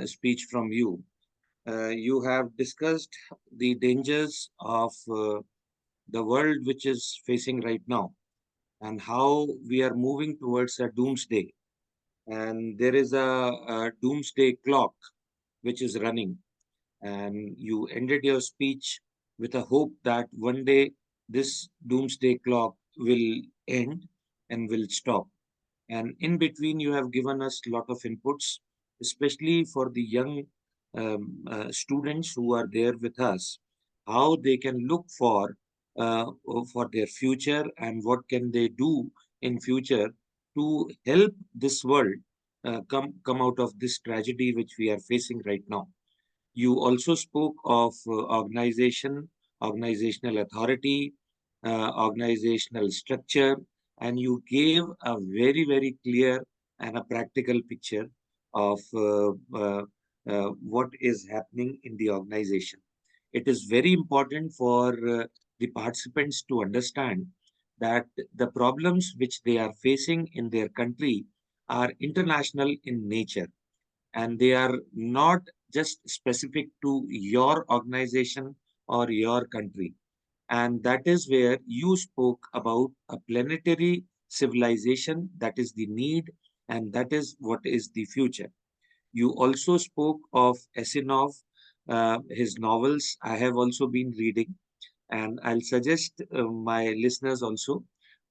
speech from you. You have discussed the dangers of the world which is facing right now, and how we are moving towards a doomsday. And there is a doomsday clock which is running. And you ended your speech with a hope that one day this doomsday clock will end and will stop. And in between, you have given us a lot of inputs, especially for the young students who are there with us, how they can look for their future and what can they do in future to help this world come out of this tragedy which we are facing right now. You also spoke of organization, organizational authority, organizational structure, and you gave a very, very clear and a practical picture of what is happening in the organization. It is very important for the participants to understand that the problems which they are facing in their country are international in nature, and they are not just specific to your organization or your country. And that is where you spoke about a planetary civilization, that is the need, and that is what is the future. You also spoke of Asinov, his novels. I have also been reading, and I'll suggest my listeners also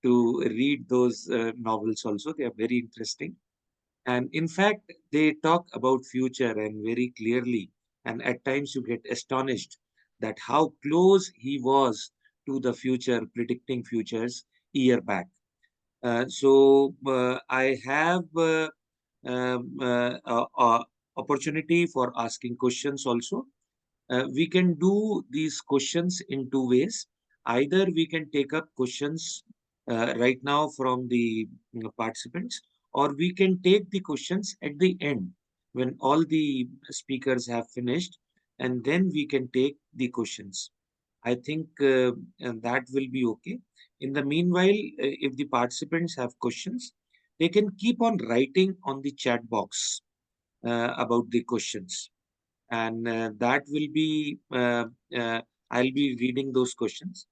to read those novels also. They are very interesting. And in fact, they talk about future and very clearly. And at times you get astonished that how close he was to the future, predicting futures year back. I have opportunity for asking questions also. We can do these questions in two ways. Either we can take up questions right now from the participants, or we can take the questions at the end when all the speakers have finished, and then we can take the questions. I think and that will be okay. In the meanwhile, if the participants have questions, they can keep on writing on the chat box about the questions, and that will be I'll be reading those questions.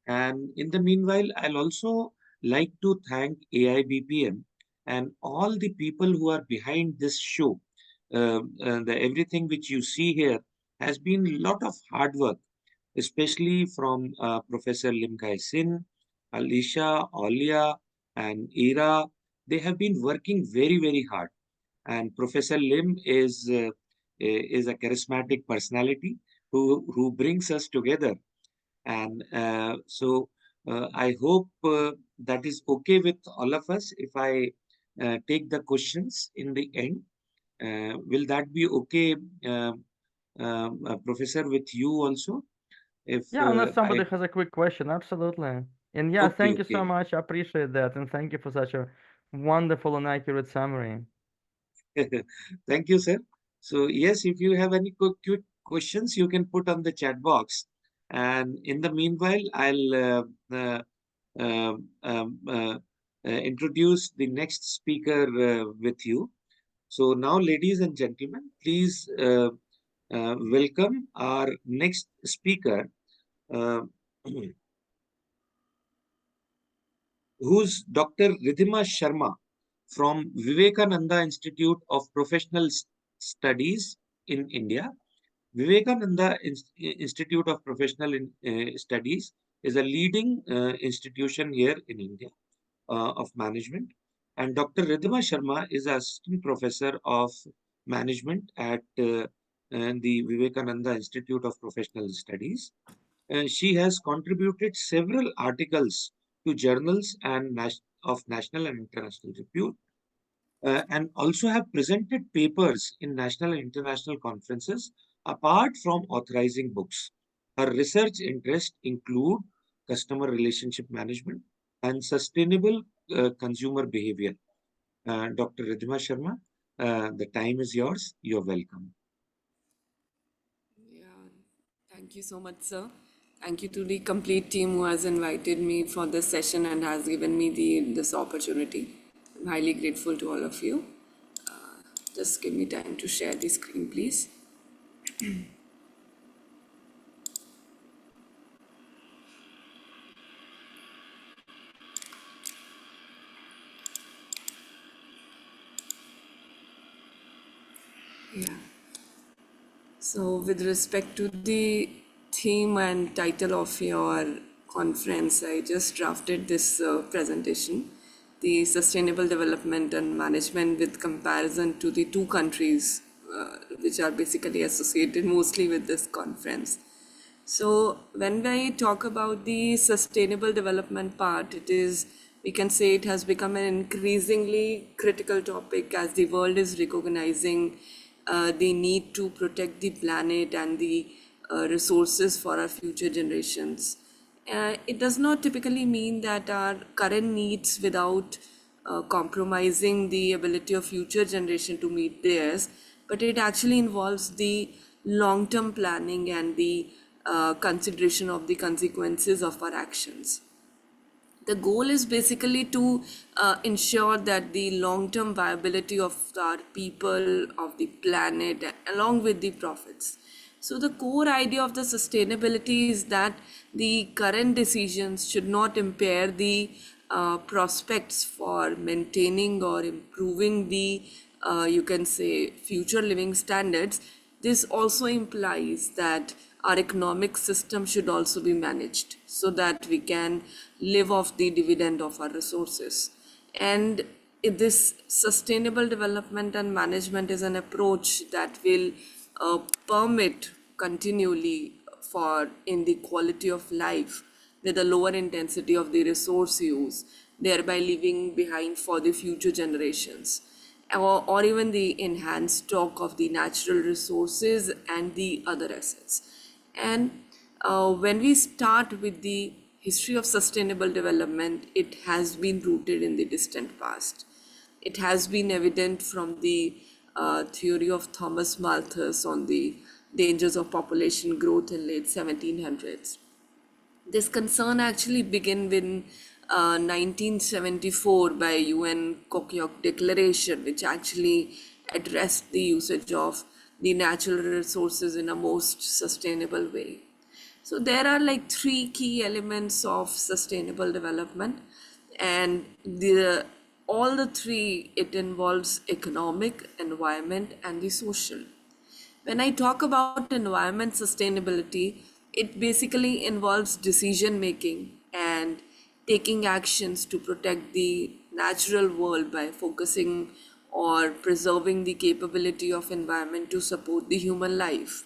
And in the meanwhile, I'll also like to thank AIBPM and all the people who are behind this show. Everything which you see here has been a lot of hard work, especially from Professor Lim Kai Sin, Alicia, Olia, and Ira. They have been working very, very hard. And Professor Lim is a charismatic personality who brings us together. And I hope that is okay with all of us if I take the questions in the end. Will that be okay, Professor, with you also? If Yeah, unless somebody has a quick question, absolutely. And yeah, Okay, thank you so okay. much. I appreciate that. And thank you for such a wonderful and accurate summary. Thank you, sir. So yes, if you have any quick questions, you can put on the chat box. And in the meanwhile, I'll introduce the next speaker with you. So now, ladies and gentlemen, please welcome our next speaker, who's Dr. Ridhima Sharma from Vivekananda Institute of Professional Studies in India. Vivekananda Institute of Professional Studies is a leading institution here in India of management. And Dr. Ridhima Sharma is assistant professor of management at the Vivekananda Institute of Professional Studies. She has contributed several articles to journals and of national and international repute, and also have presented papers in national and international conferences apart from authorizing books. Her research interests include customer relationship management and sustainable consumer behavior. Dr. Ridhima Sharma, the time is yours. You're welcome. Yeah, thank you so much, sir. Thank you to the complete team who has invited me for this session and has given me this opportunity. I'm highly grateful to all of you. Just give me time to share the screen, please. Yeah. So with respect to the theme and title of your conference, I just drafted this presentation, the Sustainable Development and Management with comparison to the two countries which are basically associated mostly with this conference. So when I talk about the sustainable development part, we can say it has become an increasingly critical topic as the world is recognizing the need to protect the planet and the resources for our future generations. It does not typically mean that our current needs without compromising the ability of future generation to meet theirs, but it actually involves the long-term planning and the consideration of the consequences of our actions. The goal is basically to ensure that the long-term viability of our people, of the planet, along with the profits. So the core idea of the sustainability is that the current decisions should not impair the prospects for maintaining or improving the, you can say, future living standards. This also implies that our economic system should also be managed so that we can live off the dividend of our resources. And this sustainable development and management is an approach that will permit continually for in the quality of life with a lower intensity of the resource use, thereby leaving behind for the future generations, or even the enhanced stock of the natural resources and the other assets. And when we start with the history of sustainable development, it has been rooted in the distant past. It has been evident from the theory of Thomas Malthus on the dangers of population growth in late 1700s. This concern actually began in 1974 by UN Kokyok Declaration, which actually addressed the usage of the natural resources in a most sustainable way. So there are like three key elements of sustainable development, and all the three, it involves economic, environment, and the social. When I talk about environment sustainability, it basically involves decision making and taking actions to protect the natural world by focusing or preserving the capability of environment to support the human life.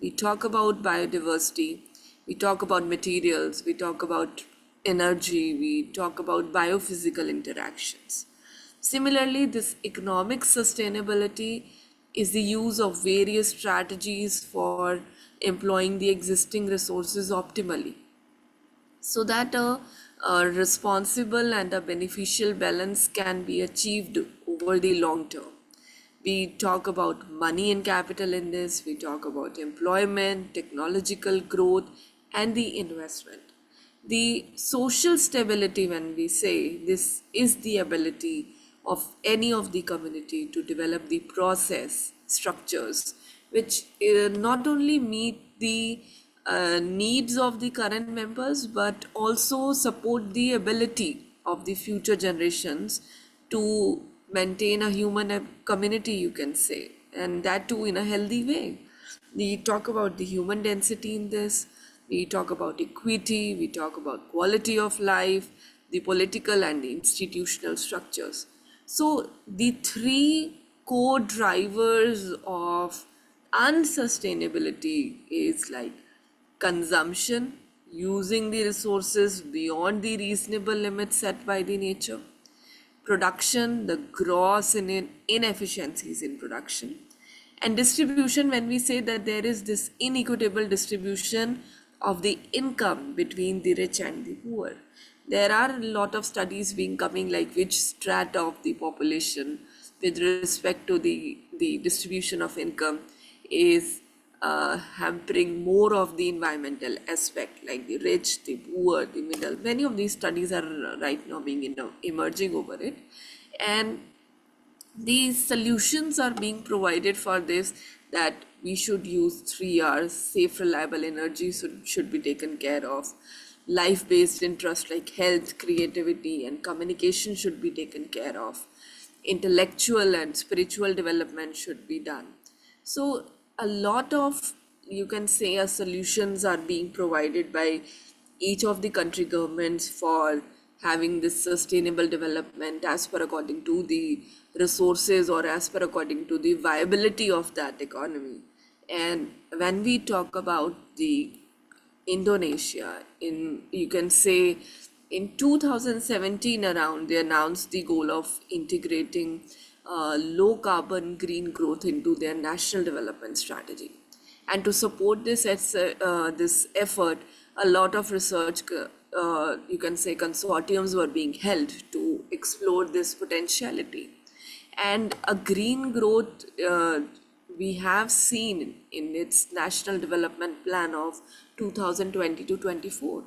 We talk about biodiversity, we talk about materials, we talk about energy, we talk about biophysical interactions. Similarly, this economic sustainability is the use of various strategies for employing the existing resources optimally so that a responsible and a beneficial balance can be achieved over the long term. We talk about money and capital in this, we talk about employment, technological growth, and the investment. The social stability, when we say this, is the ability of any of the community to develop the process structures which not only meet the needs of the current members but also support the ability of the future generations to maintain a human community, you can say, and that too in a healthy way. We talk about the human density in this, we talk about equity, we talk about quality of life, the political and the institutional structures. So the three core drivers of unsustainability is like consumption, using the resources beyond the reasonable limits set by the nature; production, the gross inefficiencies in production; and distribution, when we say that there is this inequitable distribution of the income between the rich and the poor. There are a lot of studies being coming, like which strata of the population with respect to the distribution of income is hampering more of the environmental aspect, like the rich, the poor, the middle. Many of these studies are right now being emerging over it, and these solutions are being provided for this, that we should use 3 R's. Safe, reliable energy should be taken care of. Life-based interest like health, creativity, and communication should be taken care of. Intellectual and spiritual development should be done. So a lot of, you can say, solutions are being provided by each of the country governments for having this sustainable development as per according to the resources or as per according to the viability of that economy. And when we talk about the Indonesia, you can say in 2017 around, they announced the goal of integrating low carbon green growth into their national development strategy. And to support this effort, a lot of research, you can say, consortiums were being held to explore this potentiality. And a green growth we have seen in its national development plan of 2020 to 24.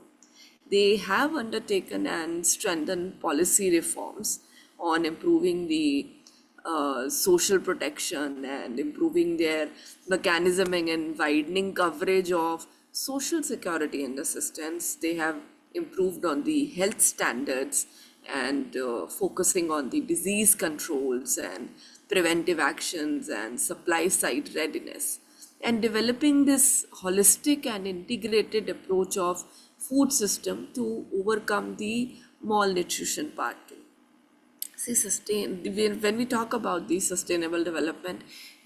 they have undertaken and strengthened policy reforms on improving the social protection and improving their mechanisming and widening coverage of social security and assistance. They have improved on the health standards and focusing on the disease controls and preventive actions and supply side readiness, and developing this holistic and integrated approach of food system to overcome the malnutrition part too. See, when we talk about the sustainable development,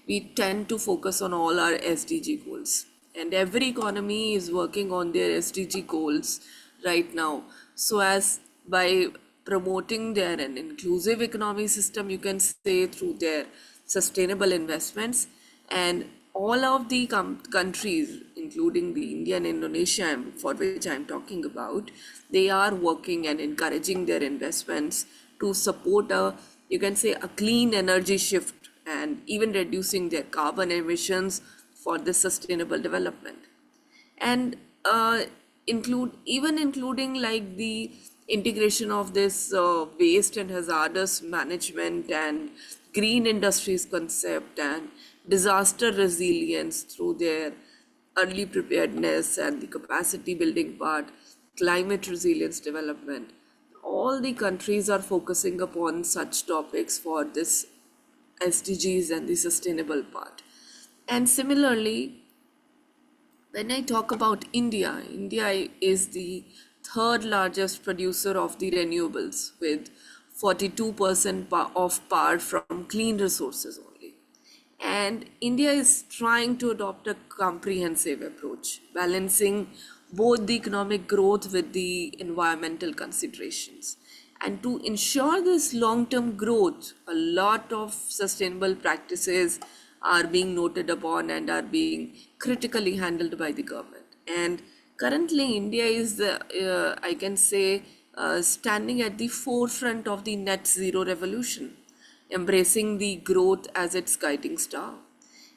we tend to focus on all our SDG goals. And every economy is working on their SDG goals right now. So as by promoting their an inclusive economy system, you can say through their sustainable investments, and all of the countries, including the India and Indonesia, for which I'm talking about, they are working and encouraging their investments to support you can say, a clean energy shift and even reducing their carbon emissions for the sustainable development. And including like the integration of this waste and hazardous management and green industries concept and disaster resilience through their early preparedness and the capacity building part, climate resilience development. All the countries are focusing upon such topics for this SDGs and the sustainable part. And similarly, when I talk about India, India is the third largest producer of the renewables with 42% of power from clean resources only. And India is trying to adopt a comprehensive approach, balancing both the economic growth with the environmental considerations. And to ensure this long-term growth, a lot of sustainable practices are being noted upon and are being critically handled by the government. And currently, India is, I can say, standing at the forefront of the net zero revolution, embracing the growth as its guiding star.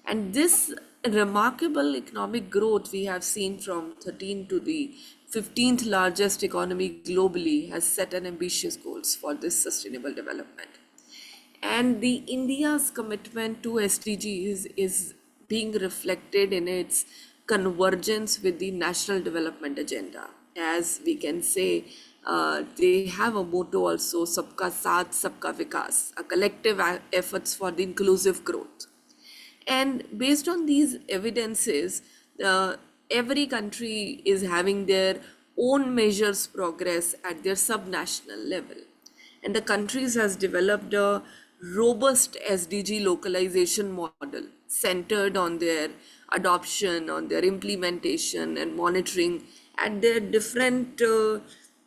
And this remarkable economic growth we have seen from 13 to the 15th largest economy globally has set an ambitious goals for this sustainable development. And the India's commitment to SDGs is being reflected in its convergence with the National Development Agenda. As we can say, they have a motto also, Sabka Saath, Sabka Vikas, a collective efforts for the inclusive growth. And based on these evidences, every country is having their own measures progress at their subnational level. And the countries has developed a robust SDG localization model centered on their adoption, on their implementation and monitoring at their different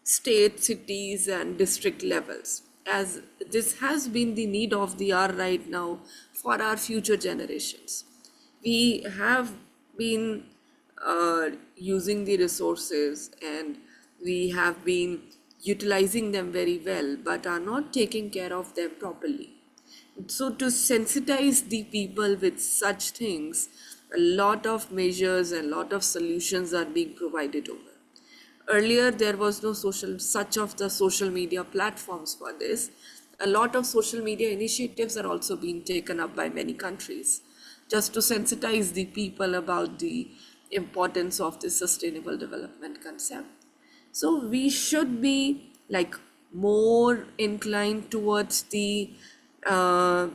state, cities and district levels, as this has been the need of the hour right now for our future generations. We have been using the resources and we have been utilizing them very well, but are not taking care of them properly. So to sensitize the people with such things, a lot of measures and a lot of solutions are being provided over. Earlier, there was no such of the social media platforms for this. A lot of social media initiatives are also being taken up by many countries just to sensitize the people about the importance of this sustainable development concept. So we should be like more inclined towards the I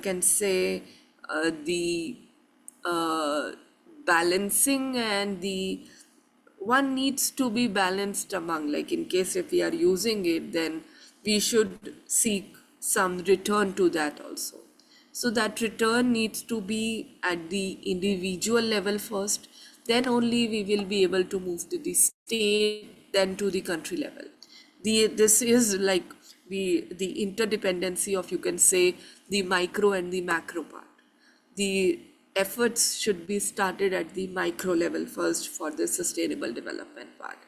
can say the balancing, and the one needs to be balanced among, like in case if we are using it, then we should seek some return to that also. So that return needs to be at the individual level first, then only we will be able to move to the state, then to the country level. This is like the interdependency of, you can say, the micro and the macro part. The efforts should be started at the micro level first for the sustainable development part.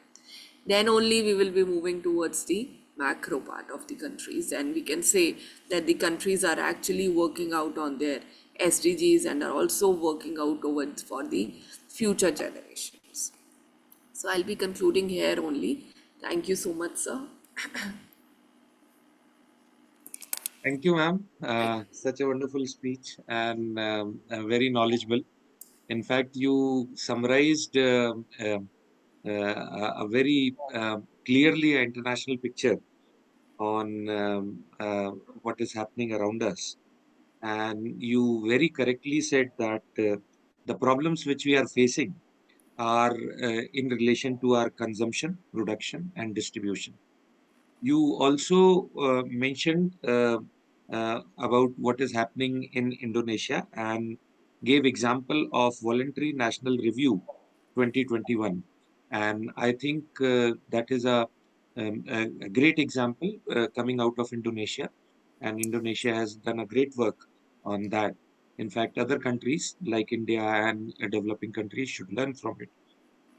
Then only we will be moving towards the macro part of the countries, and we can say that the countries are actually working out on their SDGs and are also working out towards for the future generations. So I'll be concluding here only. Thank you so much, sir. Thank you, ma'am. Such a wonderful speech and very knowledgeable. In fact, you summarized a very clearly international picture on what is happening around us. And you very correctly said that the problems which we are facing are in relation to our consumption, production, and distribution. You also mentioned about what is happening in Indonesia and gave example of voluntary national review 2021, and I think that is a great example coming out of Indonesia, and Indonesia has done a great work on that. In fact, other countries like India and developing countries should learn from it.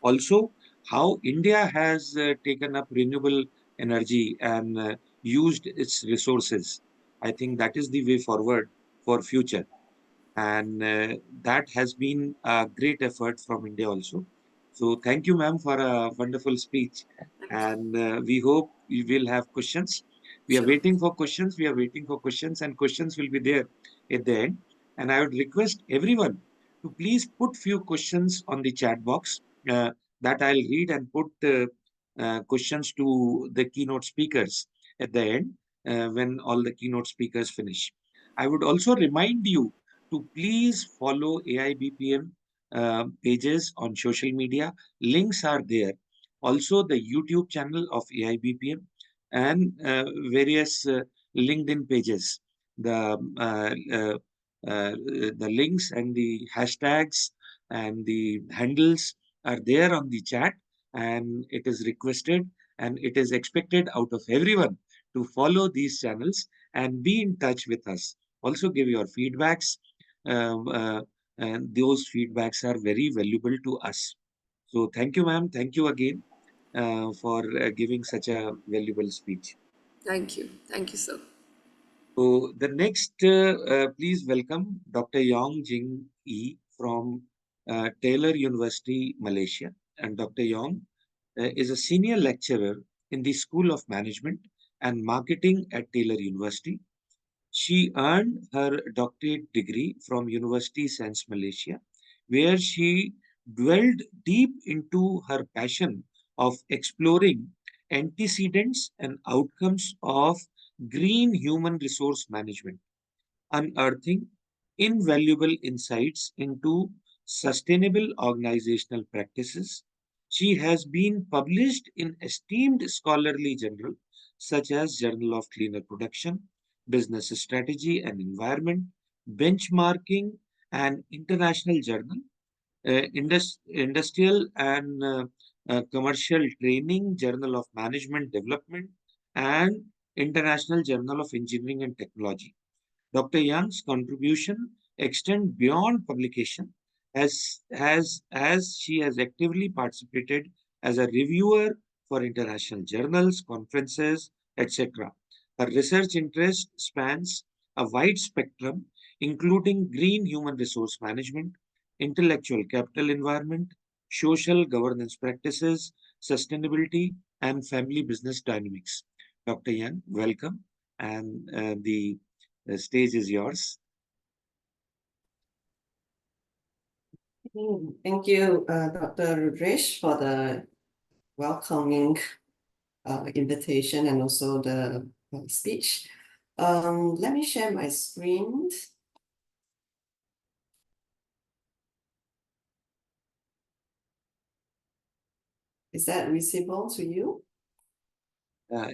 Also, how India has taken up renewable energy and used its resources. I think that is the way forward for future. And that has been a great effort from India also. So thank you, ma'am, for a wonderful speech. And we hope we will have questions. We are waiting for questions. We are waiting for questions, and questions will be there at the end. And I would request everyone to please put few questions on the chat box that I'll read and put questions to the keynote speakers at the end when all the keynote speakers finish. I would also remind you to please follow AIBPM pages on social media. Links are there. Also, the YouTube channel of AIBPM and various LinkedIn pages. The links and the hashtags and the handles are there on the chat, and it is requested and it is expected out of everyone to follow these channels and be in touch with us. Also give your feedbacks, and those feedbacks are very valuable to us. So thank you, ma'am. Thank you again for giving such a valuable speech. Thank you. Thank you, sir. So the next, please welcome Dr. Yong Jing from Taylor University, Malaysia. And Dr. Yong is a senior lecturer in the School of Management and Marketing at Taylor University. She earned her doctorate degree from University Sains Malaysia, where she dwelled deep into her passion of exploring antecedents and outcomes of green human resource management, unearthing invaluable insights into sustainable organizational practices. She has been published in esteemed scholarly journals such as Journal of Cleaner Production, Business Strategy and Environment, Benchmarking, and International Journal, Industrial and Commercial Training, Journal of Management Development, and International Journal of Engineering and Technology. Dr. Young's contribution extend beyond publication as she has actively participated as a reviewer for international journals, conferences, etc. Her research interest spans a wide spectrum, including green human resource management, intellectual capital environment, social governance practices, sustainability, and family business dynamics. Dr. Young, welcome, and the stage is yours. Thank you, Dr. Rudresh, for the welcoming invitation and also the speech. Let me share my screen. Is that visible to you?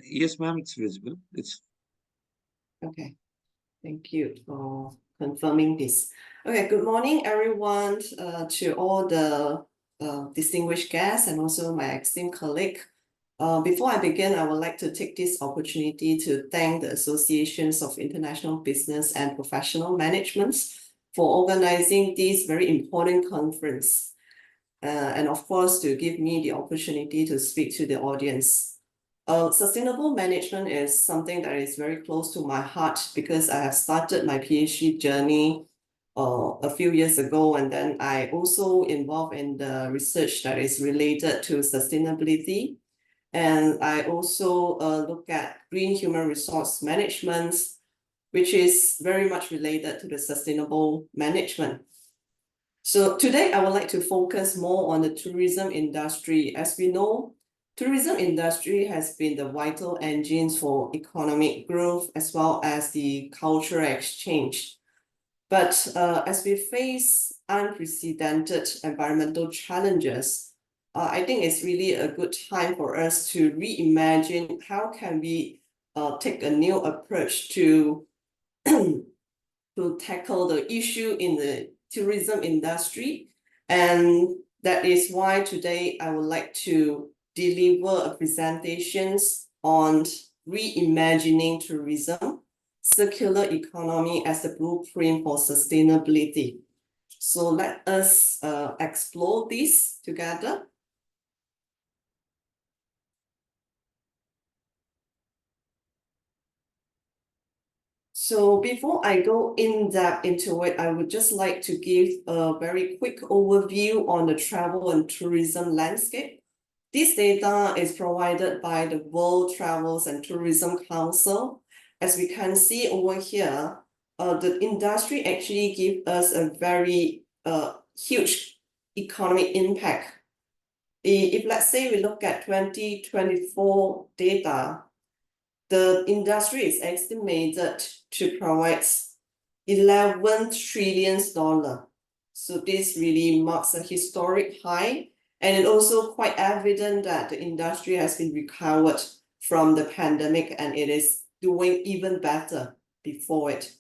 Yes, ma'am, it's visible. It's okay. Thank you for confirming this. Okay, good morning, everyone, to all the distinguished guests and also my esteemed colleague. Before I begin, I would like to take this opportunity to thank the Associations of International Business and Professional Management for organizing this very important conference. And of course, to give me the opportunity to speak to the audience. Sustainable management is something that is very close to my heart because I have started my PhD journey a few years ago, and then I also involved in the research that is related to sustainability. And I also look at green human resource management, which is very much related to the sustainable management. So today I would like to focus more on the tourism industry. As we know, tourism industry has been the vital engines for economic growth as well as the cultural exchange. But as we face unprecedented environmental challenges, I think it's really a good time for us to reimagine how can we take a new approach to to tackle the issue in the tourism industry. And that is why today I would like to deliver a presentations on reimagining tourism, circular economy as the blueprint for sustainability. So let us explore this together. So before I go in depth into it, I would just like to give a very quick overview on the travel and tourism landscape. This data is provided by the World Travels and Tourism Council. As we can see over here, the industry actually gives us a very huge economic impact. If let's say we look at 2024 data, the industry is estimated to provide $11 trillion. So this really marks a historic high, and it's also quite evident that the industry has been recovered from the pandemic and it is doing even better before it.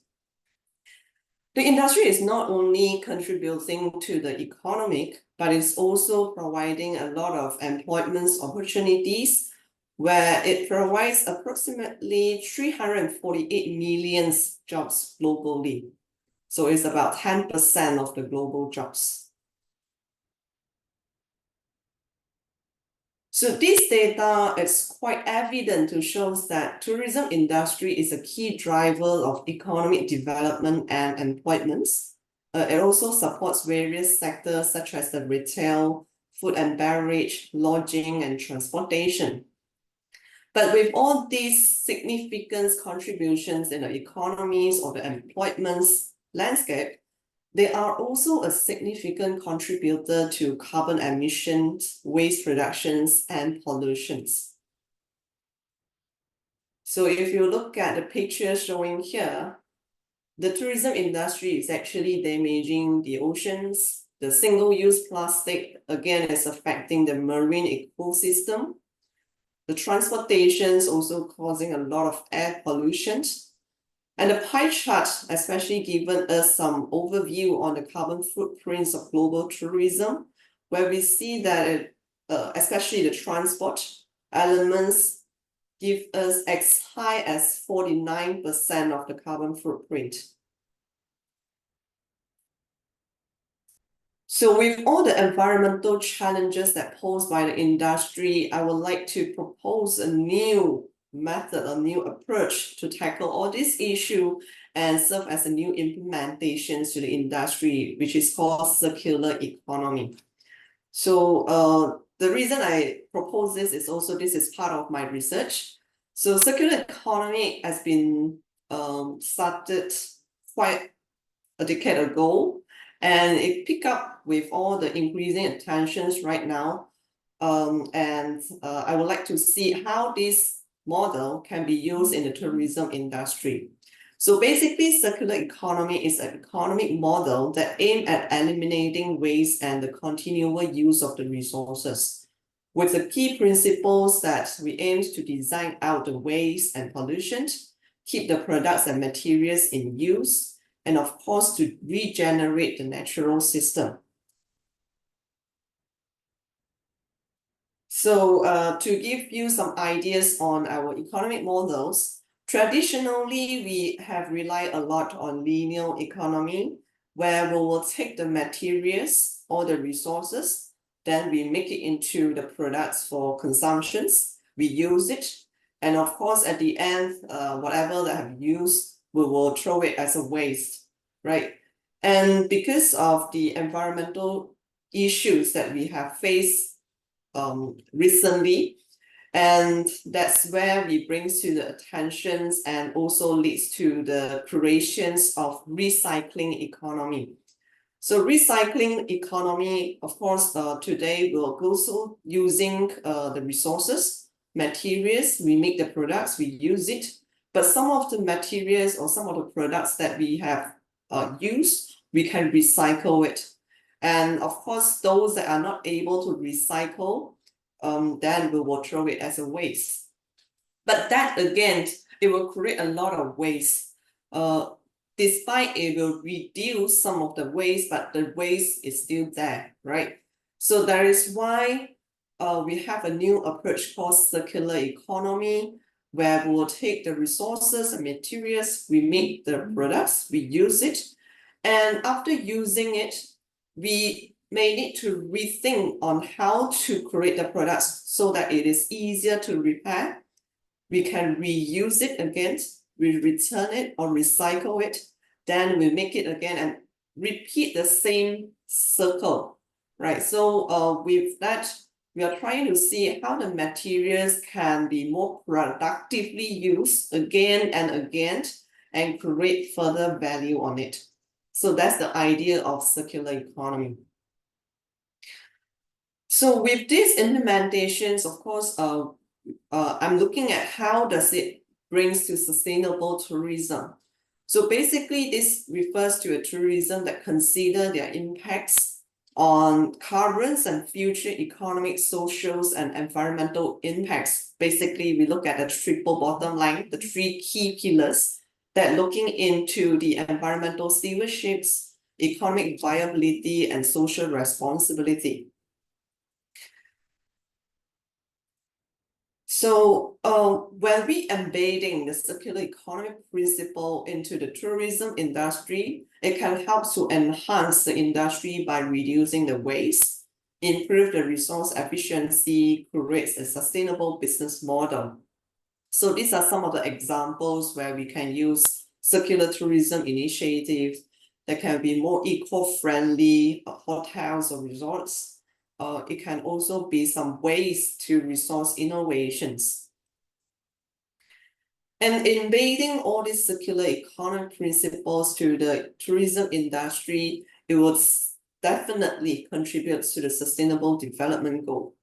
The industry is not only contributing to the economic, but it's also providing a lot of employment opportunities, where it provides approximately 348 million jobs globally. So it's about 10% of the global jobs. So this data is quite evident to show that tourism industry is a key driver of economic development and employment. It also supports various sectors such as the retail, food and beverage, lodging, and transportation. But with all these significant contributions in the economies or the employment landscape, they are also a significant contributor to carbon emissions, waste productions, and pollutions. So if you look at the picture showing here, the tourism industry is actually damaging the oceans. The single-use plastic, again, is affecting the marine ecosystem. The transportation is also causing a lot of air pollution. And the pie chart especially given us some overview on the carbon footprints of global tourism, where we see that especially the transport elements give us as high as 49% of the carbon footprint. So with all the environmental challenges that posed by the industry, I would like to propose a new method, a new approach to tackle all this issue and serve as a new implementation to the industry, which is called circular economy. So the reason I propose this is also this is part of my research. So circular economy has been started quite a decade ago, and it picked up with all the increasing attentions right now. I would like to see how this model can be used in the tourism industry. So basically, circular economy is an economic model that aims at eliminating waste and the continual use of the resources, with the key principles that we aim to design out the waste and pollution, keep the products and materials in use, and of course, to regenerate the natural system. So to give you some ideas on our economic models, traditionally, we have relied a lot on linear economy, where we will take the materials or the resources, then we make it into the products for consumptions, we use it, and of course, at the end, whatever that have used, we will throw it as a waste, right? And because of the environmental issues that we have faced recently, and that's where we bring to the attentions and also leads to the creations of recycling economy. So recycling economy, of course, today will also using the resources, materials, we make the products, we use it, but some of the materials or some of the products that we have used, we can recycle it. And of course, those that are not able to recycle, then we will throw it as a waste. But that again, it will create a lot of waste. Despite it will reduce some of the waste, but the waste is still there, right? So that is why we have a new approach called circular economy, where we will take the resources and materials, we make the products, we use it, and after using it, we may need to rethink on how to create the products so that it is easier to repair. We can reuse it again, we return it or recycle it, then we make it again and repeat the same circle, right? So with that, we are trying to see how the materials can be more productively used again and again and create further value on it. So that's the idea of circular economy. So with these implementations, of course, I'm looking at how does it brings to sustainable tourism. So basically, this refers to a tourism that consider their impacts on current and future economic, social, and environmental impacts. Basically, we look at the triple bottom line, the three key pillars that looking into the environmental stewardship, economic viability, and social responsibility. So when we embedding the circular economy principle into the tourism industry, it can help to enhance the industry by reducing the waste, improve the resource efficiency, creates a sustainable business model. So these are some of the examples where we can use circular tourism initiatives that can be more eco-friendly hotels or resorts. It can also be some ways to resource innovations. And embedding all these circular economy principles to the tourism industry, it would definitely contribute to the sustainable development goal.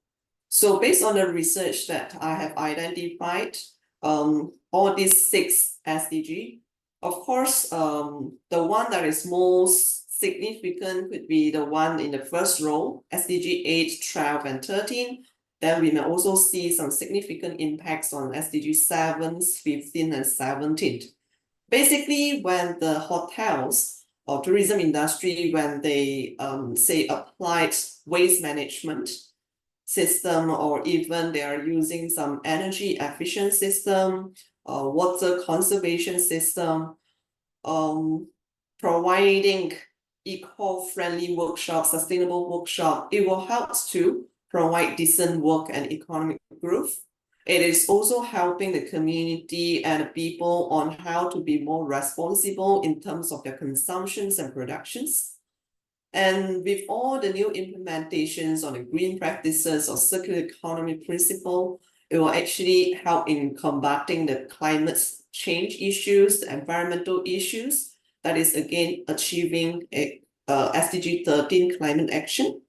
So based on the research that I have identified, all these 6 SDG, of course, the one that is most significant could be the one in the first row, SDG 8, 12, and 13. Then we may also see some significant impacts on SDG 7, 15, and 17. Basically, when the hotels or tourism industry, when they say applied waste management system, or even they are using some energy efficient system, water conservation system, providing eco-friendly workshop, sustainable workshop, it will help to provide decent work and economic growth. It is also helping the community and the people on how to be more responsible in terms of their consumptions and productions. And with all the new implementations on the green practices or circular economy principle, it will actually help in combating the climate change issues, the environmental issues, that is again achieving a SDG 13 climate action.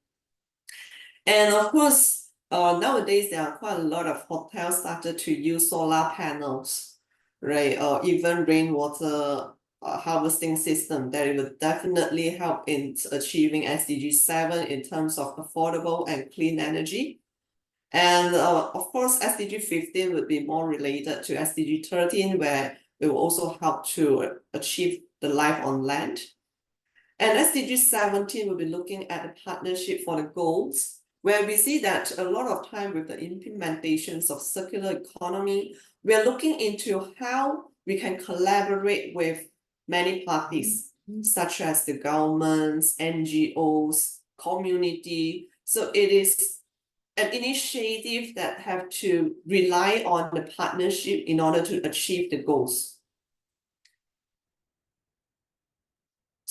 And of course, nowadays there are quite a lot of hotels started to use solar panels, right? Or even rainwater harvesting system that it would definitely help in achieving SDG 7 in terms of affordable and clean energy. And of course, SDG 15 would be more related to SDG 13, where it will also help to achieve the life on land. And SDG 17 will be looking at the partnership for the goals, where we see that a lot of time with the implementations of circular economy, we are looking into how we can collaborate with many parties, such as the governments, NGOs, community. So it is an initiative that have to rely on the partnership in order to achieve the goals.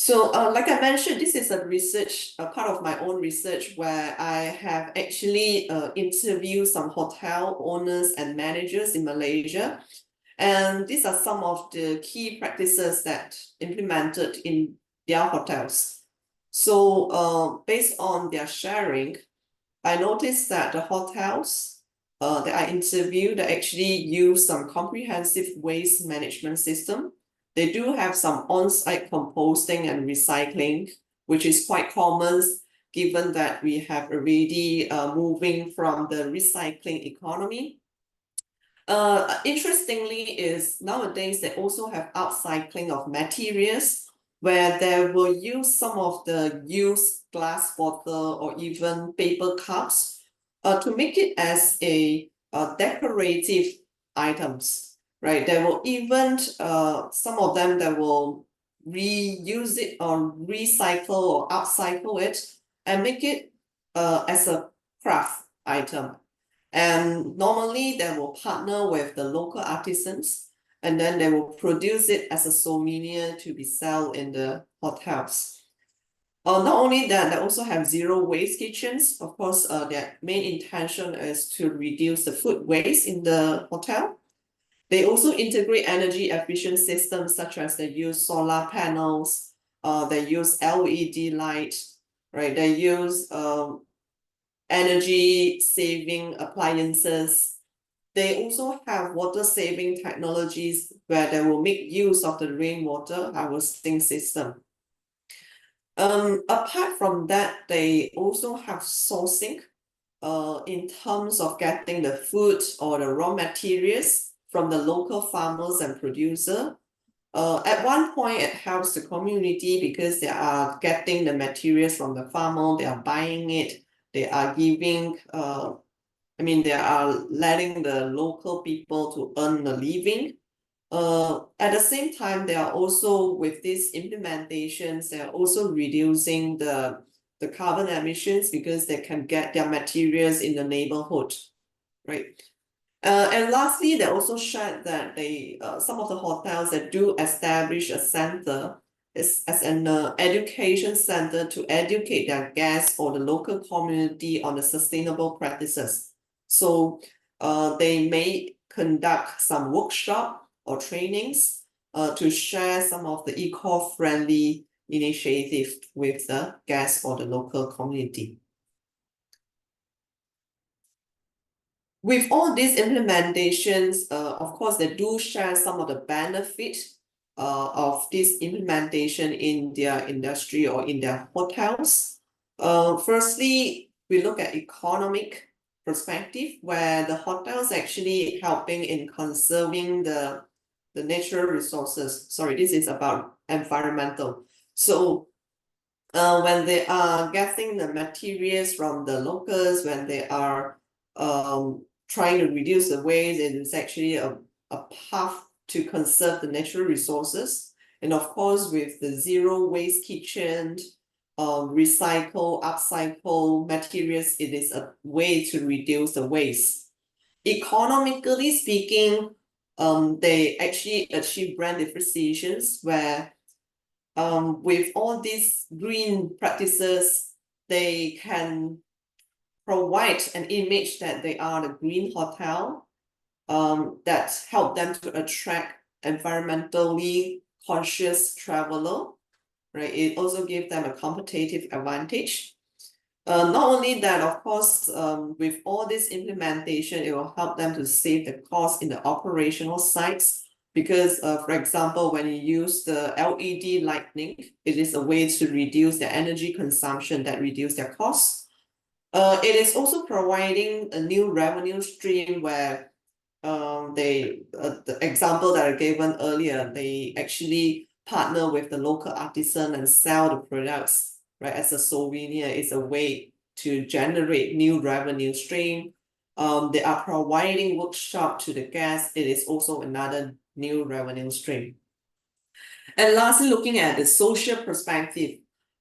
So like I mentioned, this is a part of my own research where I have actually interviewed some hotel owners and managers in Malaysia. And these are some of the key practices that implemented in their hotels. So based on their sharing, I noticed that the hotels that I interviewed actually use some comprehensive waste management system. They do have some on-site composting and recycling, which is quite common given that we have already moving from the recycling economy. Interestingly is nowadays they also have upcycling of materials where they will use some of the used glass bottle or even paper cups to make it as a decorative items, right? They will even, some of them that will reuse it or recycle or upcycle it and make it as a craft item. And normally they will partner with the local artisans and then they will produce it as a souvenir to be sold in the hotels. Not only that, they also have zero waste kitchens. Of course, their main intention is to reduce the food waste in the hotel. They also integrate energy efficient systems such as they use solar panels, they use LED light, right? They use energy saving appliances. They also have water saving technologies where they will make use of the rainwater harvesting system. Apart from that, they also have sourcing in terms of getting the food or the raw materials from the local farmers and producer. At one point, it helps the community because they are getting the materials from the farmer, they are buying it, they are giving, they are letting the local people to earn a living. At the same time, they are also, with these implementations, they are also reducing the carbon emissions because they can get their materials in the neighborhood, right? And lastly, they also shared that some of the hotels that do establish a center as an education center to educate their guests or the local community on the sustainable practices. So they may conduct some workshop or trainings to share some of the eco-friendly initiatives with the guests or the local community. With all these implementations, of course, they do share some of the benefits of this implementation in their industry or in their hotels. Firstly, we look at economic perspective where the hotels actually helping in conserving the natural resources. Sorry, this is about environmental. So when they are getting the materials from the locals, when they are trying to reduce the waste, it is actually a path to conserve the natural resources. And of course, with the zero waste kitchen, recycle, upcycle materials, it is a way to reduce the waste. Economically speaking, they actually achieve brand differentiations where with all these green practices, they can provide an image that they are the green hotel that help them to attract environmentally conscious traveler, right? It also gives them a competitive advantage. Not only that, of course, with all this implementation, it will help them to save the cost in the operational sites because, for example, when you use the LED lighting, it is a way to reduce the energy consumption that reduce their costs. It is also providing a new revenue stream where the example that I gave earlier, they actually partner with the local artisan and sell the products, right? As a souvenir, it's a way to generate new revenue stream. They are providing workshop to the guests. It is also another new revenue stream. And lastly, looking at the social perspective,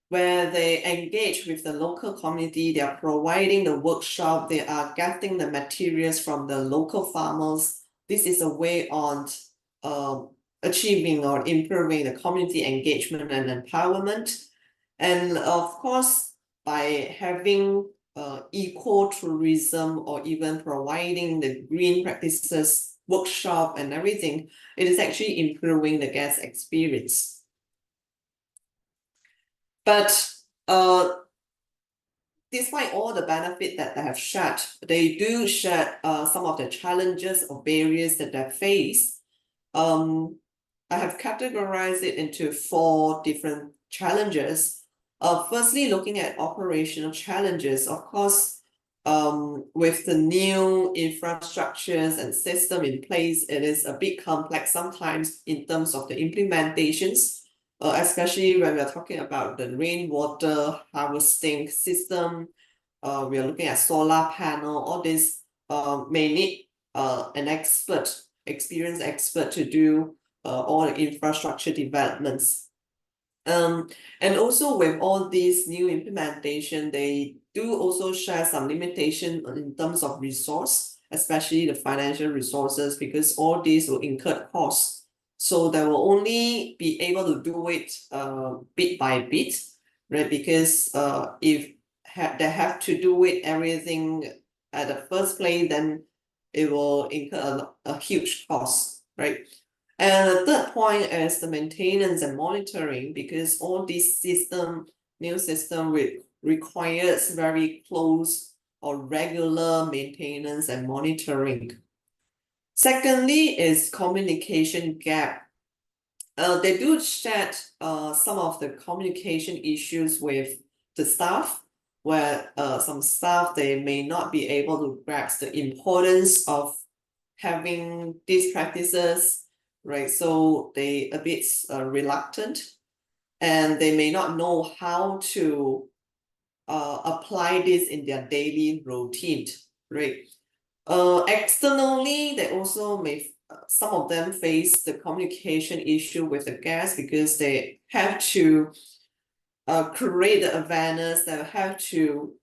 where they engage with the local community, they are providing the workshop, they are getting the materials from the local farmers. This is a way on achieving or improving the community engagement and empowerment. And of course, by having eco-tourism or even providing the green practices workshop and everything, it is actually improving the guest experience. But despite all the benefit that they have shared, they do share some of the challenges or barriers that they face. I have categorized it into 4 different challenges. Firstly, looking at operational challenges, of course, with the new infrastructures and system in place, it is a bit complex sometimes in terms of the implementations, especially when we are talking about the rainwater harvesting system. We are looking at solar panel. All this may need an experienced expert to do all the infrastructure developments. And also with all these new implementation, they do also share some limitation in terms of resource, especially the financial resources, because all these will incur costs. So they will only be able to do it bit by bit, right? Because if they have to do it everything at the first place, then it will incur a huge cost, right? And the third point is the maintenance and monitoring, because all these new system requires very close or regular maintenance and monitoring. Secondly is communication gap. They do share some of the communication issues with the staff, where some staff, they may not be able to grasp the importance of having these practices, right? So they a bit reluctant, and they may not know how to apply this in their daily routine, right? Externally, they also some of them face the communication issue with the guests, because they have to create the awareness, they have to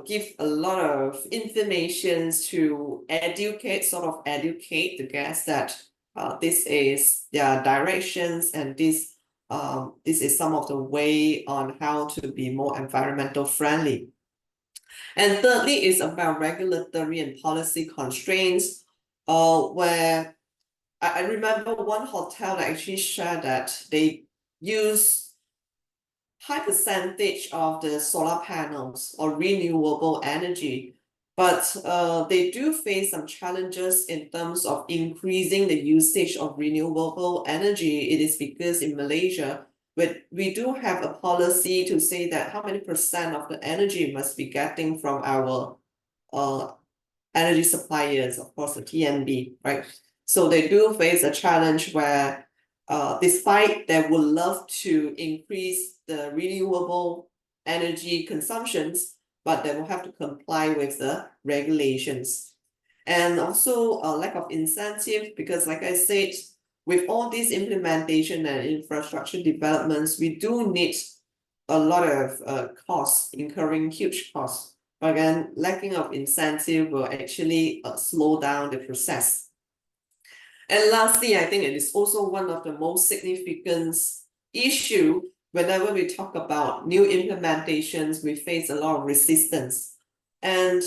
give a lot of information to educate the guests that this is their directions, and this is some of the way on how to be more environmental friendly. And thirdly is about regulatory and policy constraints, where I remember one hotel that actually shared that they use high percentage of the solar panels or renewable energy, but they do face some challenges in terms of increasing the usage of renewable energy. It is because in Malaysia, we do have a policy to say that how many % of the energy must be getting from our energy suppliers, of course, the TNB, right? So they do face a challenge where despite they would love to increase the renewable energy consumptions, but they will have to comply with the regulations. And also a lack of incentive, because like I said, with all these implementation and infrastructure developments, we do need a lot of costs, incurring huge costs. But again, lacking of incentive will actually slow down the process. And lastly, I think it is also one of the most significant issue. Whenever we talk about new implementations, we face a lot of resistance. And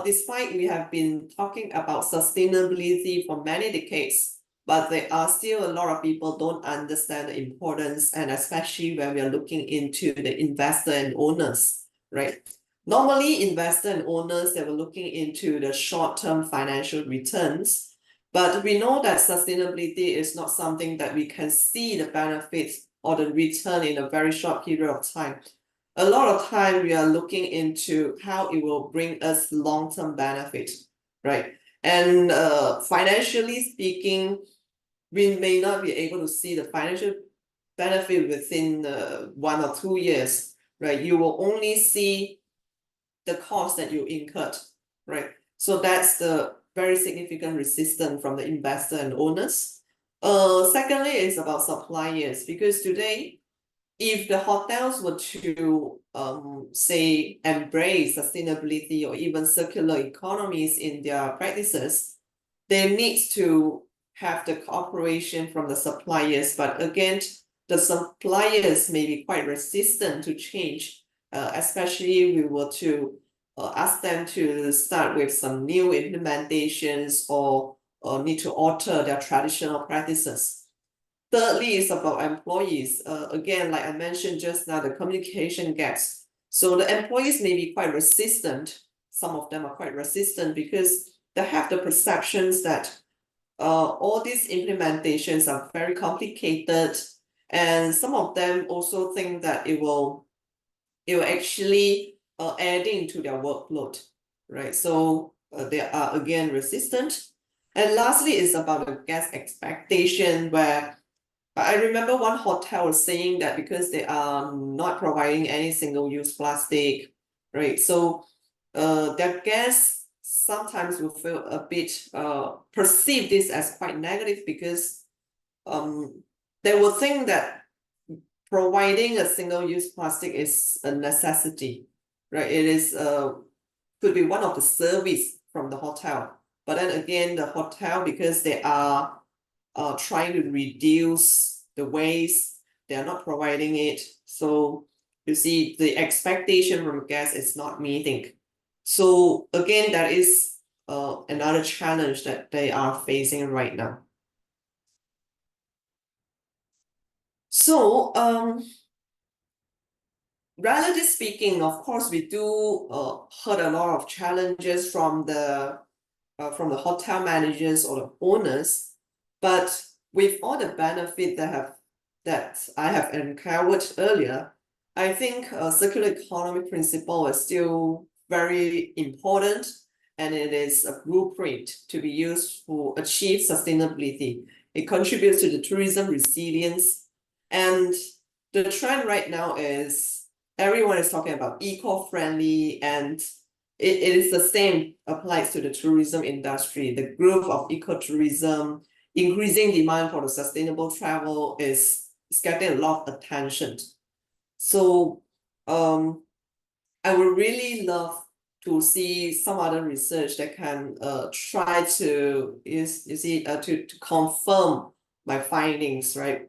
despite we have been talking about sustainability for many decades, but there are still a lot of people don't understand the importance, and especially when we are looking into the investor and owners, right? Normally, investor and owners, they were looking into the short-term financial returns, but we know that sustainability is not something that we can see the benefits or the return in a very short period of time. A lot of time we are looking into how it will bring us long-term benefit, right? And financially speaking, we may not be able to see the financial benefit within 1 or 2 years, right? You will only see the cost that you incurred, right? So that's the very significant resistance from the investor and owners. Secondly, is about suppliers, because today, if the hotels were to say embrace sustainability or even circular economies in their practices, they need to have the cooperation from the suppliers, but again, the suppliers may be quite resistant to change, especially we were to ask them to start with some new implementations or need to alter their traditional practices. Thirdly is about employees. Again, like I mentioned just now, the communication gaps. So the employees may be quite resistant. Some of them are quite resistant because they have the perceptions that all these implementations are very complicated, and some of them also think that it will actually adding to their workload, right? So they are again resistant. And lastly is about the guest expectation, where I remember one hotel was saying that because they are not providing any single-use plastic, right? So their guests sometimes will feel a bit perceive this as quite negative because they will think that providing a single-use plastic is a necessity, right? It is could be one of the service from the hotel. But then again, the hotel, because they are trying to reduce the waste, they are not providing it. So you see, the expectation from guests is not meeting. So again, that is another challenge that they are facing right now. So relatively speaking, of course, we do heard a lot of challenges from the hotel managers or the owners, but with all the benefit that I have encountered earlier, I think circular economy principle is still very important, and it is a blueprint to be used to achieve sustainability. It contributes to the tourism resilience, and the trend right now is everyone is talking about eco-friendly, and it is the same applies to the tourism industry. The growth of ecotourism, increasing demand for the sustainable travel is getting a lot of attention. So I would really love to see some other research that can try to to confirm my findings, right?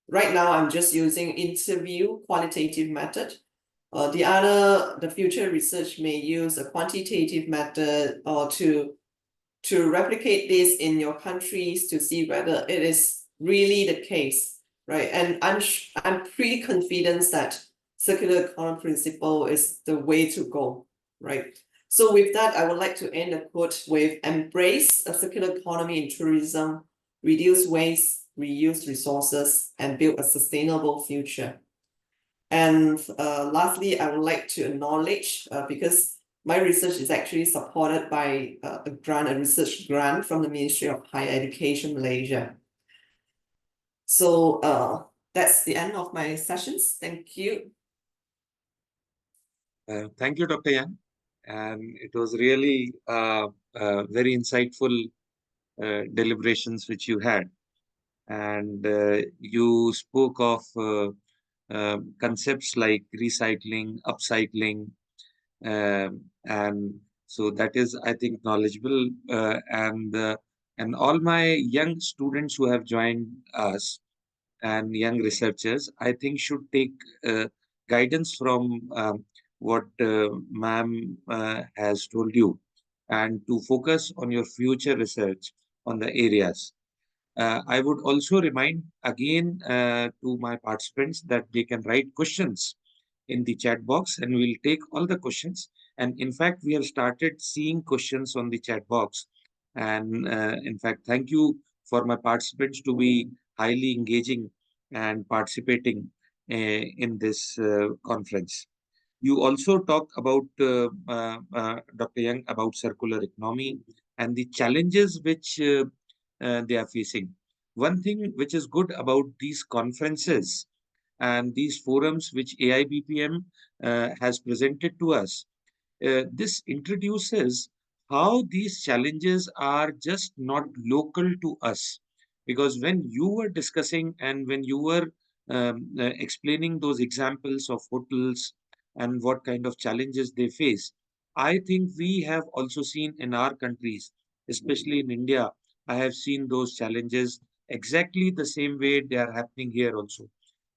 Right now, I'm just using interview qualitative method. The future research may use a quantitative method or to replicate this in your countries to see whether it is really the case, right? And I'm pretty confident that circular economy principle is the way to go, right? So with that, I would like to end the quote with embrace a circular economy in tourism, reduce waste, reuse resources, and build a sustainable future. And lastly, I would like to acknowledge, because my research is actually supported by a research grant from the Ministry of Higher Education, Malaysia. So that's the end of my sessions. Thank you. Thank you, Dr. Yang. And it was really very insightful deliberations which you had. And you spoke of concepts like recycling, upcycling, and so that is, I think, knowledgeable. And all my young students who have joined us and young researchers, I think, should take guidance from what ma'am has told you, and to focus on your future research on the areas. I would also remind again to my participants that they can write questions in the chat box, and we'll take all the questions. And in fact, we have started seeing questions on the chat box. And in fact, thank you for my participants to be highly engaging and participating in this conference. You also talked about, Dr. Yang, about circular economy and the challenges which they are facing. One thing which is good about these conferences and these forums which AIBPM has presented to us, this introduces how these challenges are just not local to us. Because when you were discussing and when you were explaining those examples of hotels and what kind of challenges they face, I think we have also seen in our countries, especially in India, I have seen those challenges exactly the same way they are happening here also.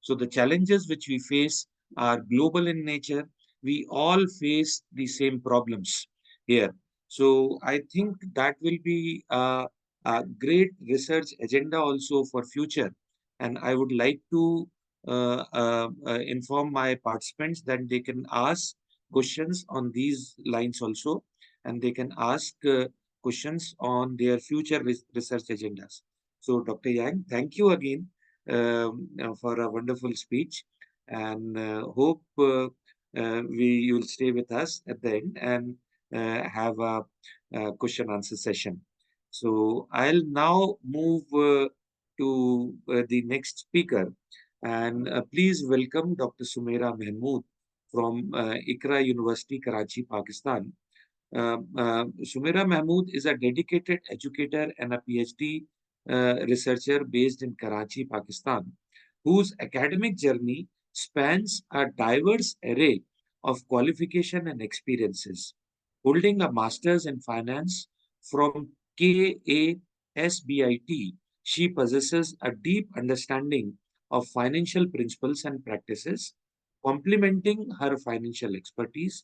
So the challenges which we face are global in nature. We all face the same problems here. So I think that will be a great research agenda also for future. And I would like to inform my participants that they can ask questions on these lines also, and they can ask questions on their future research agendas. So Dr. Yang, thank you again for a wonderful speech, and hope you will stay with us at the end and have a question answer session. So I'll now move to the next speaker, and please welcome Dr. Sumera Mehmood from Iqra University, Karachi, Pakistan. Sumera Mehmood is a dedicated educator and a PhD researcher based in Karachi, Pakistan, whose academic journey spans a diverse array of qualification and experiences. Holding a master's in finance from KASBIT, she possesses a deep understanding of financial principles and practices. Complementing her financial expertise,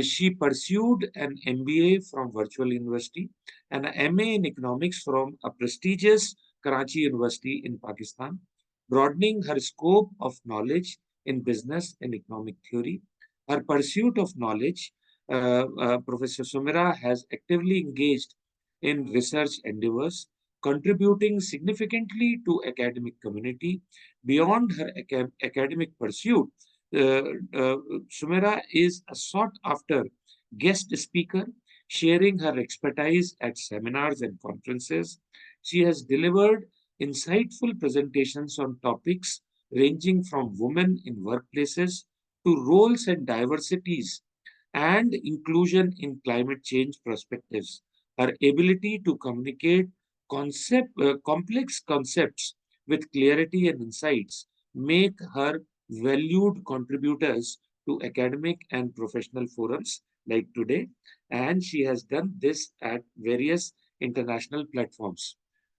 she pursued an MBA from Virtual University and an MA in economics from a prestigious Karachi University in Pakistan, broadening her scope of knowledge in business and economic theory. Her pursuit of knowledge, Professor Sumera has actively engaged in research endeavors, contributing significantly to academic community. Beyond her academic pursuit, Sumera is a sought-after guest speaker, sharing her expertise at seminars and conferences. She has delivered insightful presentations on topics ranging from women in workplaces to roles and diversities and inclusion in climate change perspectives. Her ability to communicate complex concepts with clarity and insights make her valued contributors to academic and professional forums like today, and she has done this at various international platforms.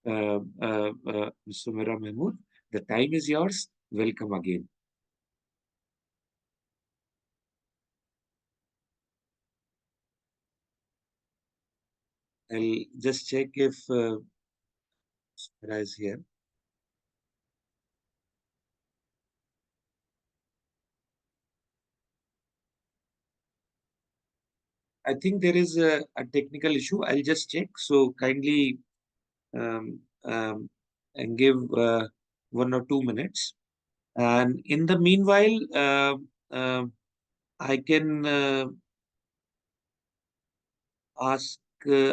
Sumera Mehmood, the time is yours. Welcome again. I'll just check if Sumera is here. I think there is a technical issue. I'll just check. So kindly and give 1 or 2 minutes. And in the meanwhile, I can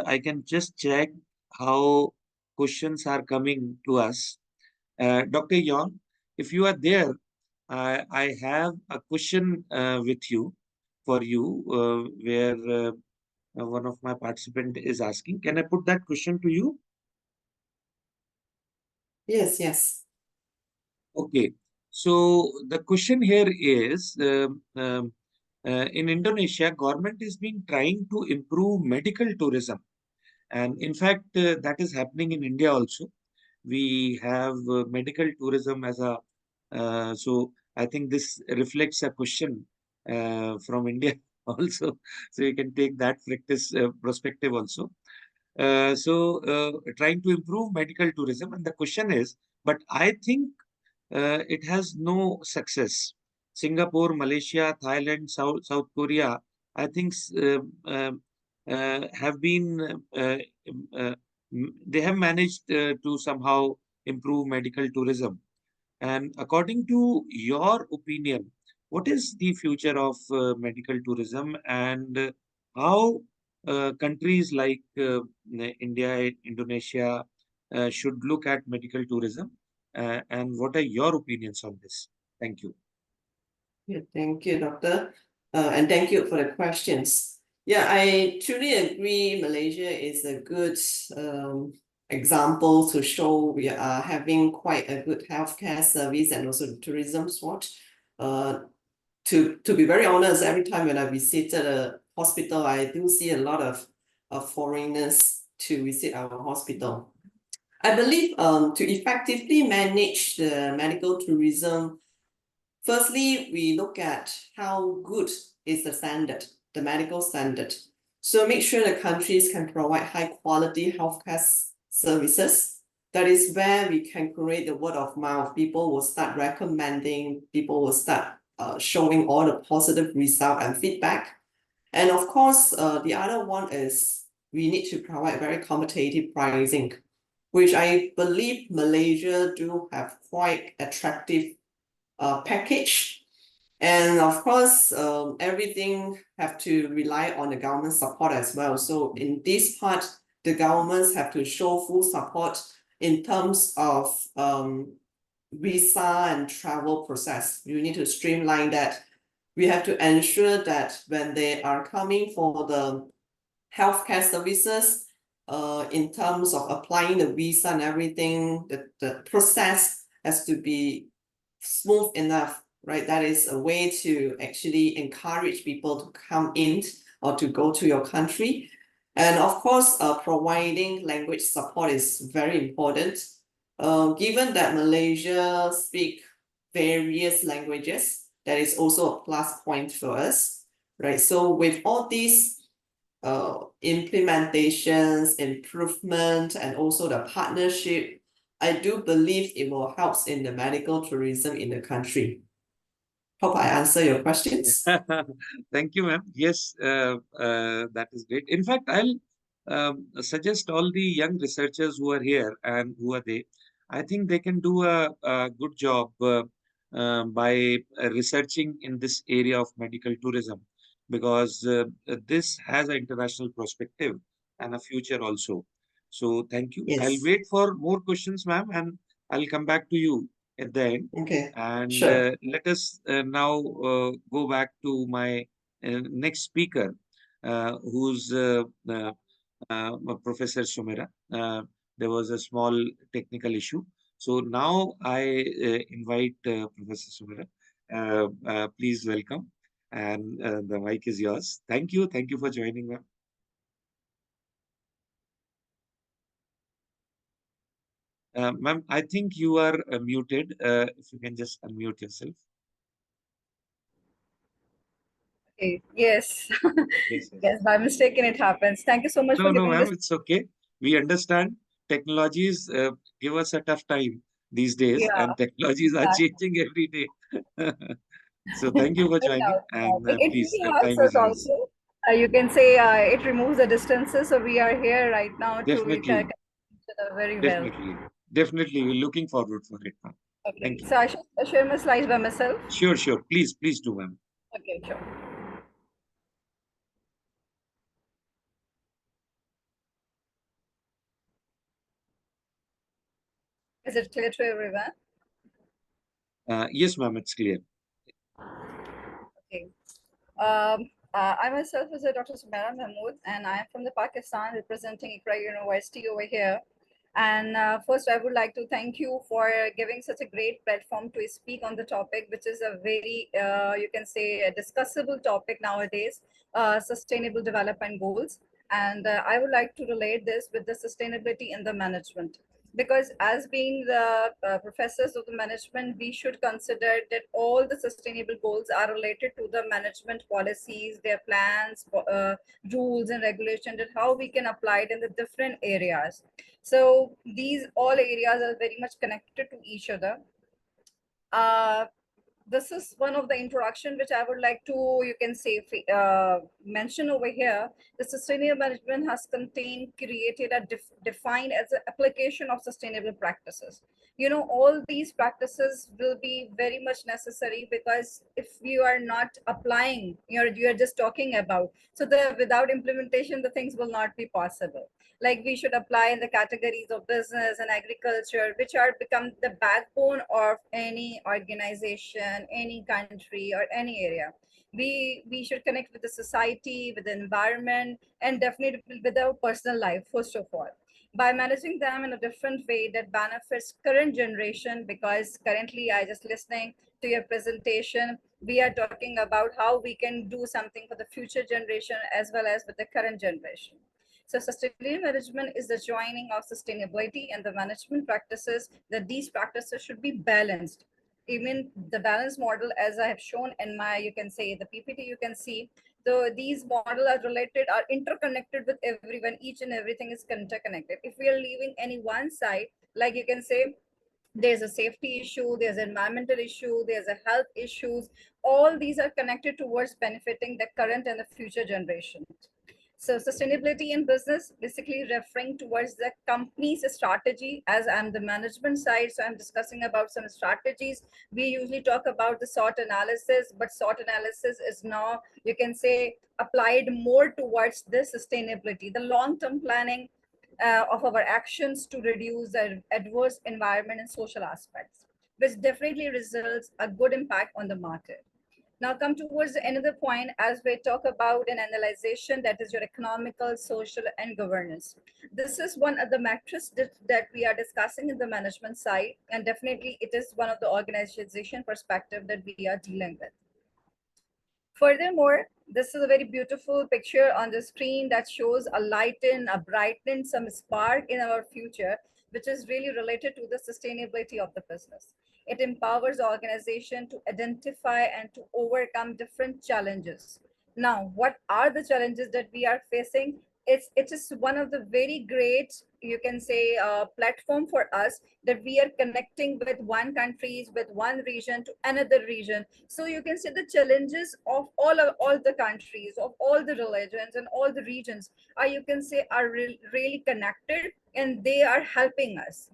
I can just check how questions are coming to us. Dr. Yong, if you are there, I have a question with you, for you, where one of my participants is asking. Can I put that question to you? Yes, yes. Okay. So the question here is, in Indonesia, government is being trying to improve medical tourism. And in fact, that is happening in India also. We have medical tourism as a, so I think this reflects a question from India also. So you can take that practice perspective also. Trying to improve medical tourism. And the question is, but I think it has no success. Singapore, Malaysia, Thailand, South Korea, I think have been, they have managed to somehow improve medical tourism. And according to your opinion, what is the future of medical tourism, and how countries like India, Indonesia should look at medical tourism? And what are your opinions on this? Thank you. Yeah, thank you, Doctor. And thank you for the questions. Yeah, I truly agree Malaysia is a good example to show we are having quite a good healthcare service and also tourism spot. To be very honest, every time when I visited a hospital, I do see a lot of foreigners to visit our hospital. I believe to effectively manage the medical tourism, firstly, we look at how good is the standard, the medical standard. So make sure the countries can provide high quality healthcare services. That is where we can create the word of mouth. People will start recommending, people will start showing all the positive results and feedback. And of course, the other one is we need to provide very competitive pricing, which I believe Malaysia do have quite attractive package. And of course, everything have to rely on the government support as well. So in this part, the governments have to show full support in terms of visa and travel process. You need to streamline that. We have to ensure that when they are coming for the healthcare services, in terms of applying the visa and everything, the process has to be smooth enough, right? That is a way to actually encourage people to come in or to go to your country. And of course, providing language support is very important. Given that Malaysia speak various languages, that is also a plus point for us, right? So with all these implementations, improvement, and also the partnership, I do believe it will help in the medical tourism in the country. Hope I answer your questions. Thank you, ma'am. Yes, that is great. In fact, I'll suggest all the young researchers who are here and who are they, I think they can do a good job by researching in this area of medical tourism, because this has an international perspective and a future also. So thank you. Yes. I'll wait for more questions, ma'am, and I'll come back to you at the end. Okay. And Sure. let us now go back to my next speaker, who's Professor Sumera. There was a small technical issue. So now I invite Professor Sumera. Please welcome. And the mic is yours. Thank you. Thank you for joining, ma'am. Ma'am, I think you are muted. If you can just unmute yourself. Okay. Yes. Yes, Yes, by mistake it happens. Thank you so much No, for no, giving ma'am, this. it's okay. We understand technologies give us a tough time these days, Yeah, and technologies are exactly. changing every day. So thank you for No joining, doubt, no doubt. and It please, really helps time us is yours. also. You can say it removes the distances, so we are here right now to Definitely, connect each other very well. definitely, definitely. We're looking forward for it, ma'am. Okay, Thank you. so I should share my slides by myself. Sure, sure. Please, please do, ma'am. Okay, sure. Is it clear to everyone? Yes, ma'am, it's clear. Okay. I myself is a Dr. Sumera Mehmood, and I am from the Pakistan, representing Iqra University over here. And first, I would like to thank you for giving such a great platform to speak on the topic, which is a very, you can say, a discussable topic nowadays, sustainable development goals. And I would like to relate this with the sustainability in the management. Because as being the professors of the management, we should consider that all the sustainable goals are related to the management policies, their plans, rules and regulations, and how we can apply it in the different areas. So these all areas are very much connected to each other. This is one of the introduction which I would like to, you can say, mention over here. The sustainable management has created a defined as an application of sustainable practices. You know, all these practices will be very much necessary, because if you are not applying, you're just talking about, so without implementation, the things will not be possible. Like we should apply in the categories of business and agriculture, which are become the backbone of any organization, any country, or any area. We should connect with the society, with the environment, and definitely with our personal life, first of all, by managing them in a different way that benefits current generation. Because currently I just listening to your presentation, we are talking about how we can do something for the future generation as well as with the current generation. So sustainability management is the joining of sustainability and the management practices, that these practices should be balanced. Even the balance model, as I have shown in my, you can say the PPT, you can see, so these models are related, are interconnected with everyone. Each and everything is interconnected. If we are leaving any one side, like you can say, there's a safety issue, there's an environmental issue, there's a health issues, all these are connected towards benefiting the current and the future generations. So sustainability in business, basically referring towards the company's strategy. As I'm the management side, so I'm discussing about some strategies. We usually talk about the SWOT analysis, but SWOT analysis is now, you can say, applied more towards the sustainability, the long-term planning of our actions to reduce the adverse environment and social aspects, which definitely results a good impact on the market. Now come towards another point as we talk about an analyzation, that is your economical, social, and governance. This is one of the metrics that we are discussing in the management side, and definitely it is one of the organization perspective that we are dealing with. Furthermore, this is a very beautiful picture on the screen that shows a lighten, a brighten, some spark in our future, which is really related to the sustainability of the business. It empowers the organization to identify and to overcome different challenges. Now, what are the challenges that we are facing? It is one of the very great, you can say, platform for us, that we are connecting with one countries, with one region to another region. So you can see the challenges of all the countries, of all the religions and all the regions are, you can say, are really connected, and they are helping us.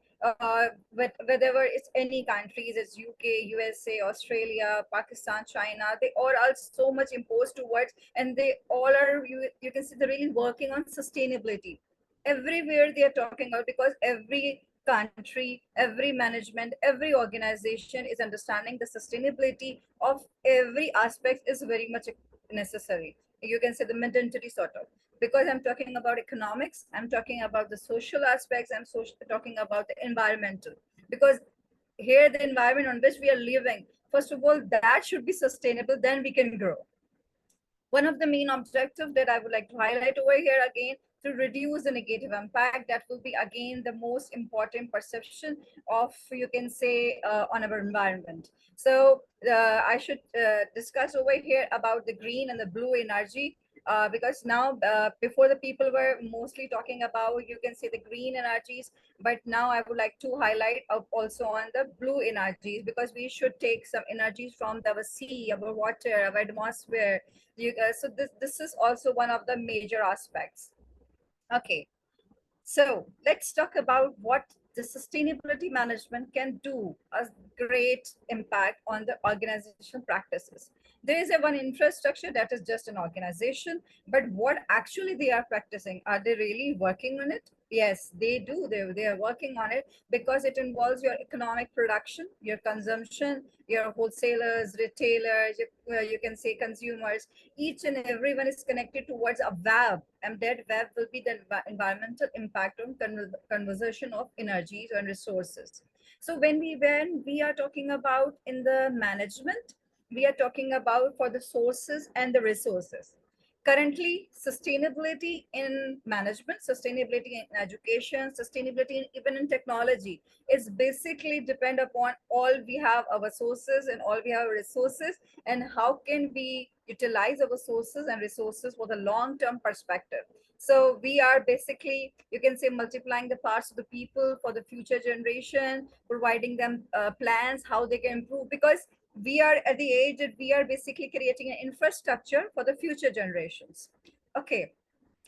Whether it's any countries, it's UK, USA, Australia, Pakistan, China, they all are so much imposed towards, and they all are, you can see, they're really working on sustainability. Everywhere they are talking about, because every country, every management, every organization is understanding the sustainability of every aspect is very much necessary. You can say the mandatory sort of, because I'm talking about economics, I'm talking about the social aspects, I'm talking about the environmental, because here the environment on which we are living, first of all, that should be sustainable, then we can grow. One of the main objectives that I would like to highlight over here again, to reduce the negative impact, that will be again the most important perception of, you can say, on our environment. So I should discuss over here about the green and the blue energy. Because now before the people were mostly talking about, you can say, the green energies, but now I would like to highlight also on the blue energies, because we should take some energies from our sea, our water, our atmosphere. So this is also one of the major aspects. Okay, so let's talk about what the sustainability management can do a great impact on the organizational practices. There is one infrastructure that is just an organization, but what actually they are practicing, are they really working on it? Yes, they do. They are working on it, because it involves your economic production, your consumption, your wholesalers, retailers, you can say consumers. Each and everyone is connected towards a web, and that web will be the environmental impact on conservation of energies and resources. So when we are talking about in the management, we are talking about for the sources and the resources. Currently, sustainability in management, sustainability in education, sustainability even in technology is basically depend upon all we have our sources and all we have resources, and how can we utilize our sources and resources for the long-term perspective. So we are basically, you can say, multiplying the parts of the people for the future generation, providing them plans how they can improve, because we are at the age that we are basically creating an infrastructure for the future generations. Okay.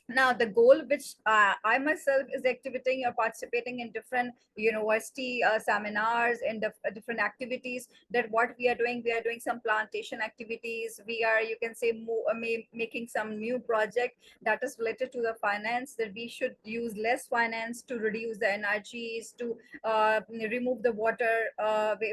Now, the goal which I myself is activating or participating in different university seminars and different activities, that what we are doing some plantation activities. We are, you can say, making some new project that is related to the finance, that we should use less finance to reduce the energies, to remove the water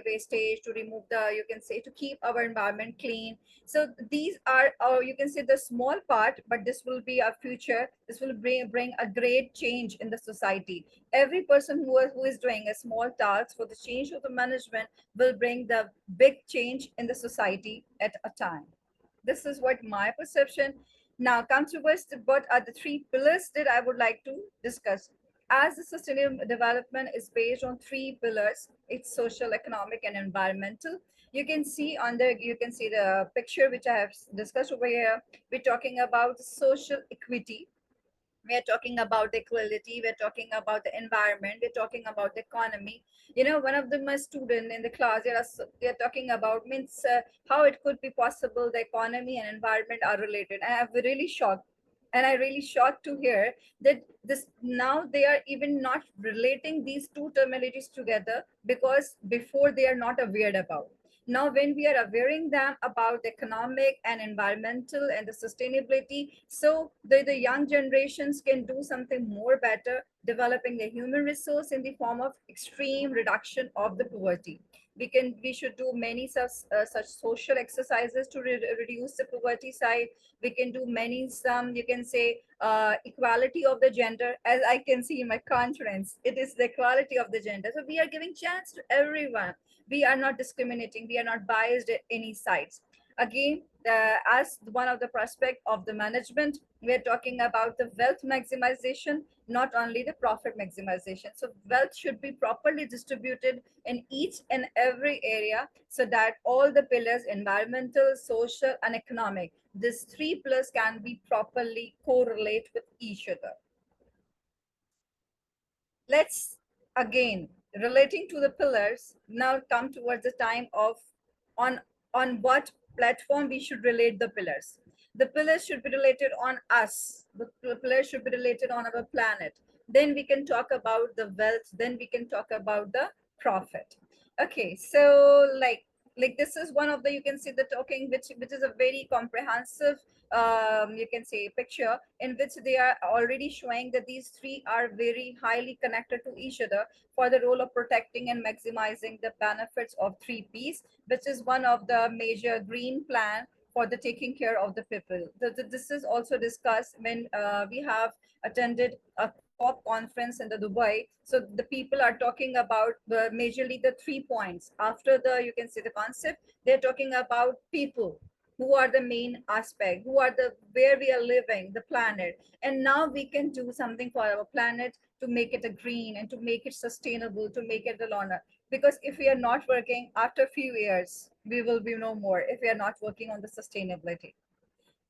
wastage, to remove the, you can say, to keep our environment clean. So these are, you can say, the small part, but this will be our future. This will bring a great change in the society. Every person who is doing a small task for the change of the management will bring the big change in the society at a time. This is what my perception. Now come towards what are the three pillars that I would like to discuss. As the sustainable development is based on three pillars, it's social, economic, and environmental. You can see the picture which I have discussed over here. We're talking about social equity, we're talking about equality, we're talking about the environment, we're talking about the economy. One of my student in the class, they're talking about means how it could be possible the economy and environment are related. And I'm really shocked, and I really shocked to hear that this now they are even not relating these two terminologies together, because before they are not aware about. Now, when we are awareing them about the economic and environmental and the sustainability, so the young generations can do something more better, developing the human resource in the form of extreme reduction of the poverty. We should do many such social exercises to reduce the poverty side. We can do many you can say equality of the gender. As I can see in my conference, it is the equality of the gender. So we are giving chance to everyone. We are not discriminating, we are not biased at any sides. Again, as one of the prospect of the management, we are talking about the wealth maximization, not only the profit maximization. So wealth should be properly distributed in each and every area, so that all the pillars, environmental, social, and economic, these three pillars can be properly correlate with each other. Let's again, relating to the pillars, now come towards the time of on what platform we should relate the pillars. The pillars should be related on us. The pillars should be related on our planet. Then we can talk about the wealth. Then we can talk about the profit. Okay, so like this is one of the, you can see the talking, which is a very comprehensive you can say picture, in which they are already showing that these three are very highly connected to each other for the role of protecting and maximizing the benefits of 3Ps, which is one of the major green plan for the taking care of the people. This is also discussed when we have attended a COP conference in the Dubai. So the people are talking about majorly the 3 points. After the, you can say the concept, they're talking about people, who are the main aspect, who are the, where we are living, the planet. And now we can do something for our planet to make it a green and to make it sustainable, to make it a longer. Because if we are not working, after a few years, we will be no more if we are not working on the sustainability.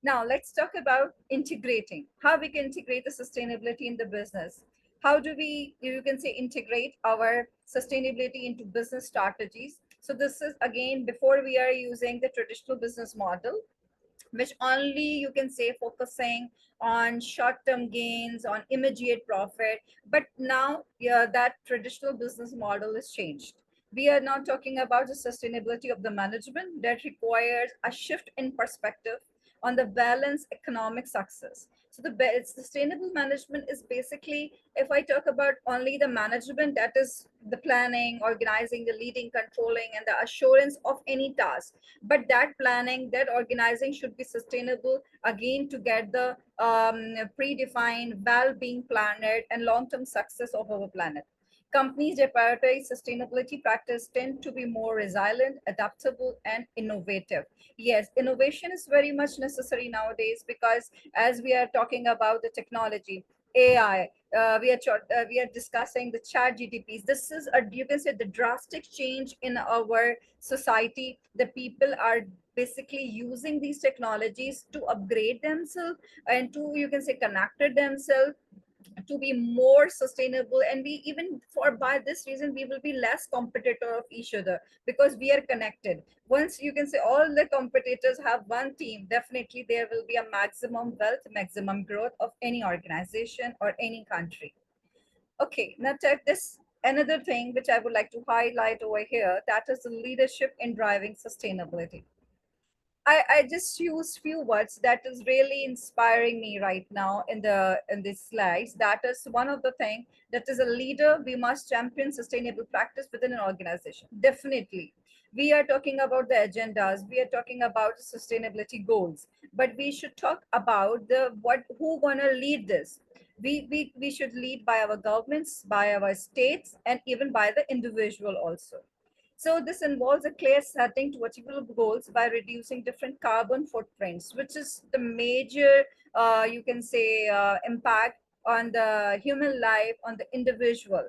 Now let's talk about integrating, how we can integrate the sustainability in the business. How do we, you can say, integrate our sustainability into business strategies? So this is again, before we are using the traditional business model, which only, you can say, focusing on short-term gains, on immediate profit. But now, yeah, that traditional business model is changed. We are now talking about the sustainability of the management that requires a shift in perspective on the balanced economic success. So the sustainable management is basically, if I talk about only the management, that is the planning, organizing, the leading, controlling, and the assurance of any task. But that planning, that organizing should be sustainable, again, to get the predefined well-being planet and long-term success of our planet. Companies that prioritize sustainability practice tend to be more resilient, adaptable, and innovative. Yes, innovation is very much necessary nowadays, because as we are talking about the technology, AI, we are discussing the chat GTPs. This is a, you can say, the drastic change in our society. The people are basically using these technologies to upgrade themselves and to, you can say, connected themselves to be more sustainable. And we even, for by this reason, we will be less competitor of each other, because we are connected. Once, you can say, all the competitors have one team, definitely there will be a maximum wealth, maximum growth of any organization or any country. Okay, now take this another thing which I would like to highlight over here, that is the leadership in driving sustainability. I just use few words that is really inspiring me right now in these slides. That is one of the thing, that is a leader, we must champion sustainable practice within an organization. Definitely. We are talking about the agendas, we are talking about the sustainability goals, but we should talk about the who gonna lead this. We should lead by our governments, by our states, and even by the individual also. So this involves a clear setting to achievable goals by reducing different carbon footprints, which is the major, you can say, impact on the human life, on the individual.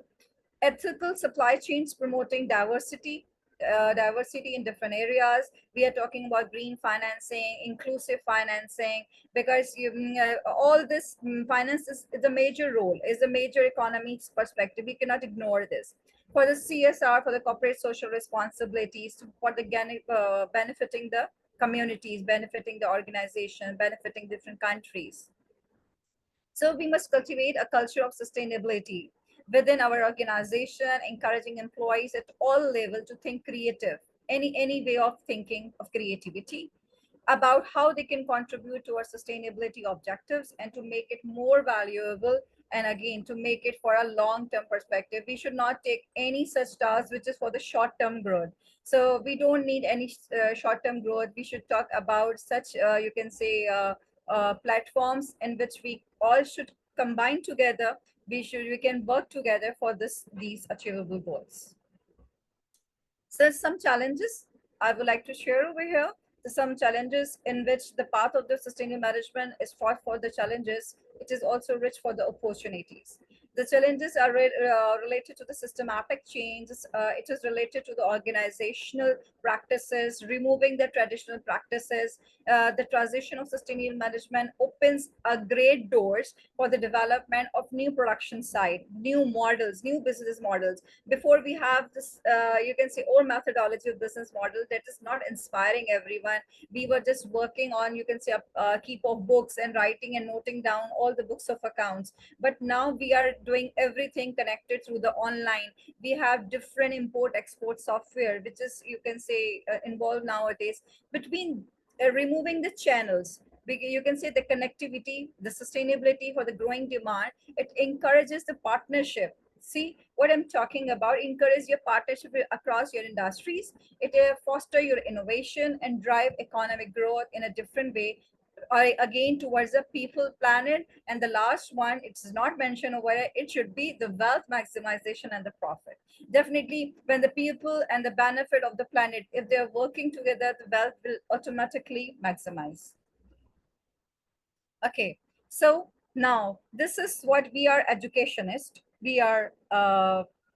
Ethical supply chains promoting diversity in different areas. We are talking about green financing, inclusive financing, because all this finance is a major role, is a major economics perspective. We cannot ignore this. For the CSR, for the corporate social responsibilities, for the benefiting the communities, benefiting the organization, benefiting different countries. So we must cultivate a culture of sustainability within our organization, encouraging employees at all levels to think creative, any way of thinking of creativity about how they can contribute to our sustainability objectives and to make it more valuable, and again to make it for a long-term perspective. We should not take any such task which is for the short-term growth. So we don't need any short-term growth. We should talk about such you can say platforms in which we all should combine together. We can work together for these achievable goals. So some challenges I would like to share over here. Some challenges in which the path of the sustainable management is fraught for the challenges. It is also rich for the opportunities. The challenges are related to the systematic changes. It is related to the organizational practices, removing the traditional practices. The transition of sustainable management opens great doors for the development of new production side, new models, new business models. Before we have this, you can say, old methodology of business model that is not inspiring everyone. We were just working on, you can say, a keep of books and writing and noting down all the books of accounts. But now we are doing everything connected through the online. We have different import export software, which is, you can say, involved nowadays. Between removing the channels, you can say the connectivity, the sustainability for the growing demand, it encourages the partnership. See what I'm talking about? Encourage your partnership across your industries. It foster your innovation and drive economic growth in a different way, again towards the people, planet, and the last one, it's not mentioned over here, it should be the wealth maximization and the profit. Definitely, when the people and the benefit of the planet, if they're working together, the wealth will automatically maximize. Okay, so now this is what we are educationists. We are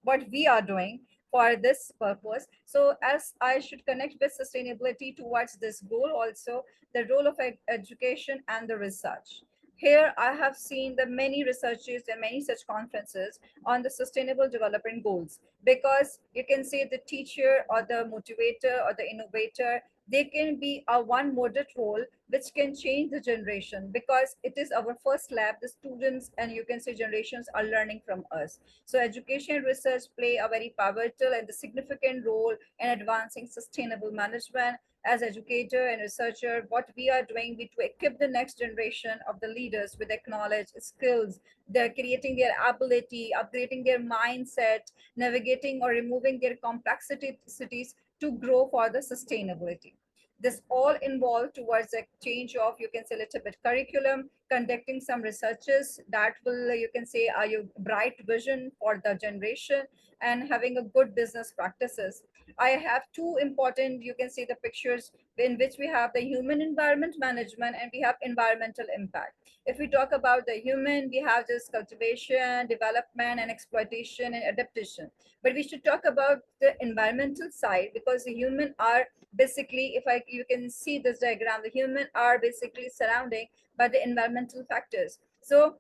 what we are doing for this purpose. So as I should connect with sustainability towards this goal, also the role of education and the research. Here I have seen the many researches and many such conferences on the sustainable development goals, because you can say the teacher or the motivator or the innovator, they can be a one model role which can change the generation, because it is our first lab. The students and you can say generations are learning from us. So education and research play a very pivotal and the significant role in advancing sustainable management. As educator and researcher, what we are doing, we to equip the next generation of the leaders with knowledge, skills. They're creating their ability, upgrading their mindset, navigating or removing their complexities to grow for the sustainability. This all involved towards a change of, you can say, a little bit curriculum, conducting some researches that will, you can say, are your bright vision for the generation, and having a good business practices. I have two important, you can see the pictures in which we have the human environment management and we have environmental impact. If we talk about the human, we have just cultivation, development, and exploitation and adaptation. But we should talk about the environmental side, because the human are basically, if you can see this diagram, the human are basically surrounding by the environmental factors. So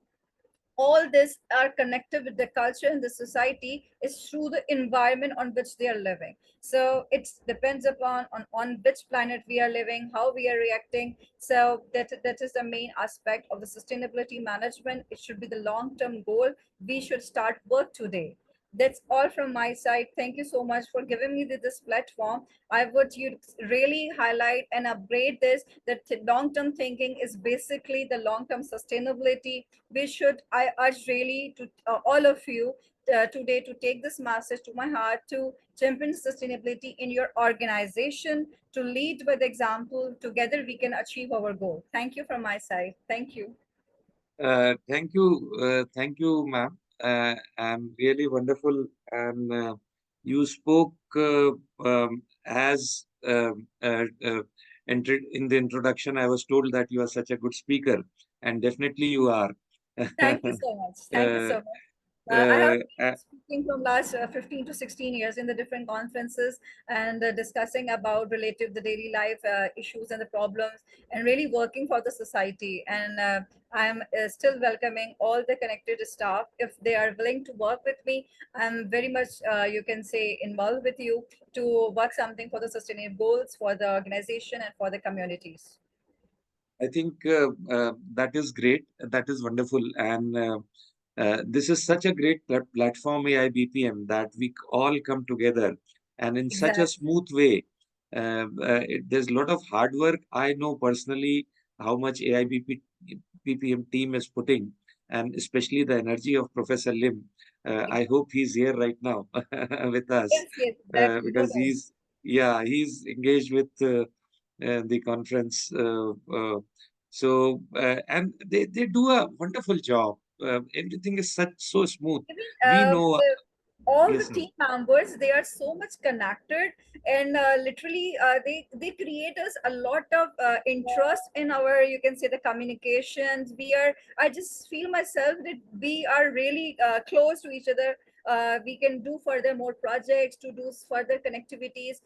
all this are connected with the culture and the society is through the environment on which they are living. So it depends upon on which planet we are living, how we are reacting. So that is the main aspect of the sustainability management. It should be the long-term goal. We should start work today. That's all from my side. Thank you so much for giving me this platform. I would really highlight and upgrade this, that long-term thinking is basically the long-term sustainability. I urge really to all of you today to take this message to my heart, to champion sustainability in your organization, to lead with example. Together we can achieve our goal. Thank you from my side. Thank you. Thank you, ma'am. And really wonderful. And you spoke as entered in the introduction, I was told that you are such a good speaker, and definitely you are. Thank you so much. Thank you so much. I have been speaking from last 15 to 16 years in the different conferences and discussing about relative the daily life issues and the problems and really working for the society. And I'm still welcoming all the connected staff. If they are willing to work with me, I'm very much, you can say, involved with you to work something for the sustainable goals for the organization and for the communities. I think that is great. That is wonderful. And this is such a great platform, AIBPM, that we all come together and in such a smooth way. There's a lot of hard work. I know personally how much AIBPM team is putting, and especially the energy of Professor Lim. I hope he's here right now with us, yes, exactly. because he's engaged with the conference. And they do a wonderful job. Everything is so smooth. We know. All Yes, the team members, they are so much connected, and literally they create us a lot of interest in our, you can say, the communications. I just feel myself that we are really close to each other. We can do further more projects, to do further connectivities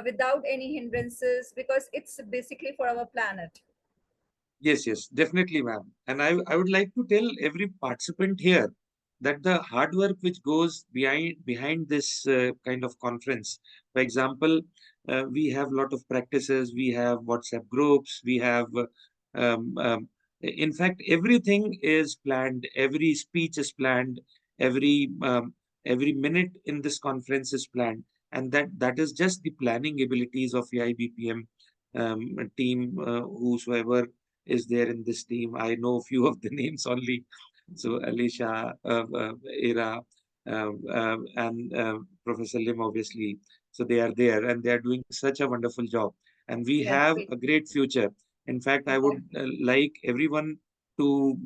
without any hindrances, because it's basically for our planet. Yes, definitely, ma'am. And I would like to tell every participant here that the hard work which goes behind this kind of conference. For example, we have a lot of practices. We have WhatsApp groups. We have, in fact, everything is planned. Every speech is planned. Every minute in this conference is planned, and that is just the planning abilities of the IBPM team. Whosoever is there in this team. I know a few of the names only. So Alicia, Ira, and Professor Lim, obviously. So they are there and they are doing such a wonderful job. And we have a great future. In fact, I would like everyone to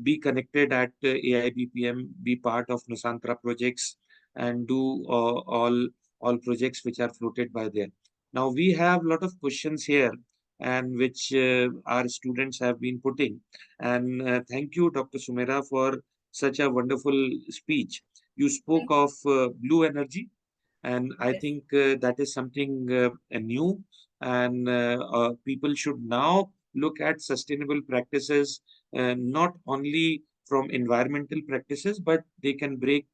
be connected at AIBPM, be part of Nusantra projects, and do all projects which are floated by there. Now we have a lot of questions here, and which our students have been putting. And thank you, Dr. Sumera, for such a wonderful speech. You spoke of blue energy, and I think that is something new, and people should now look at sustainable practices, not only from environmental practices, but they can break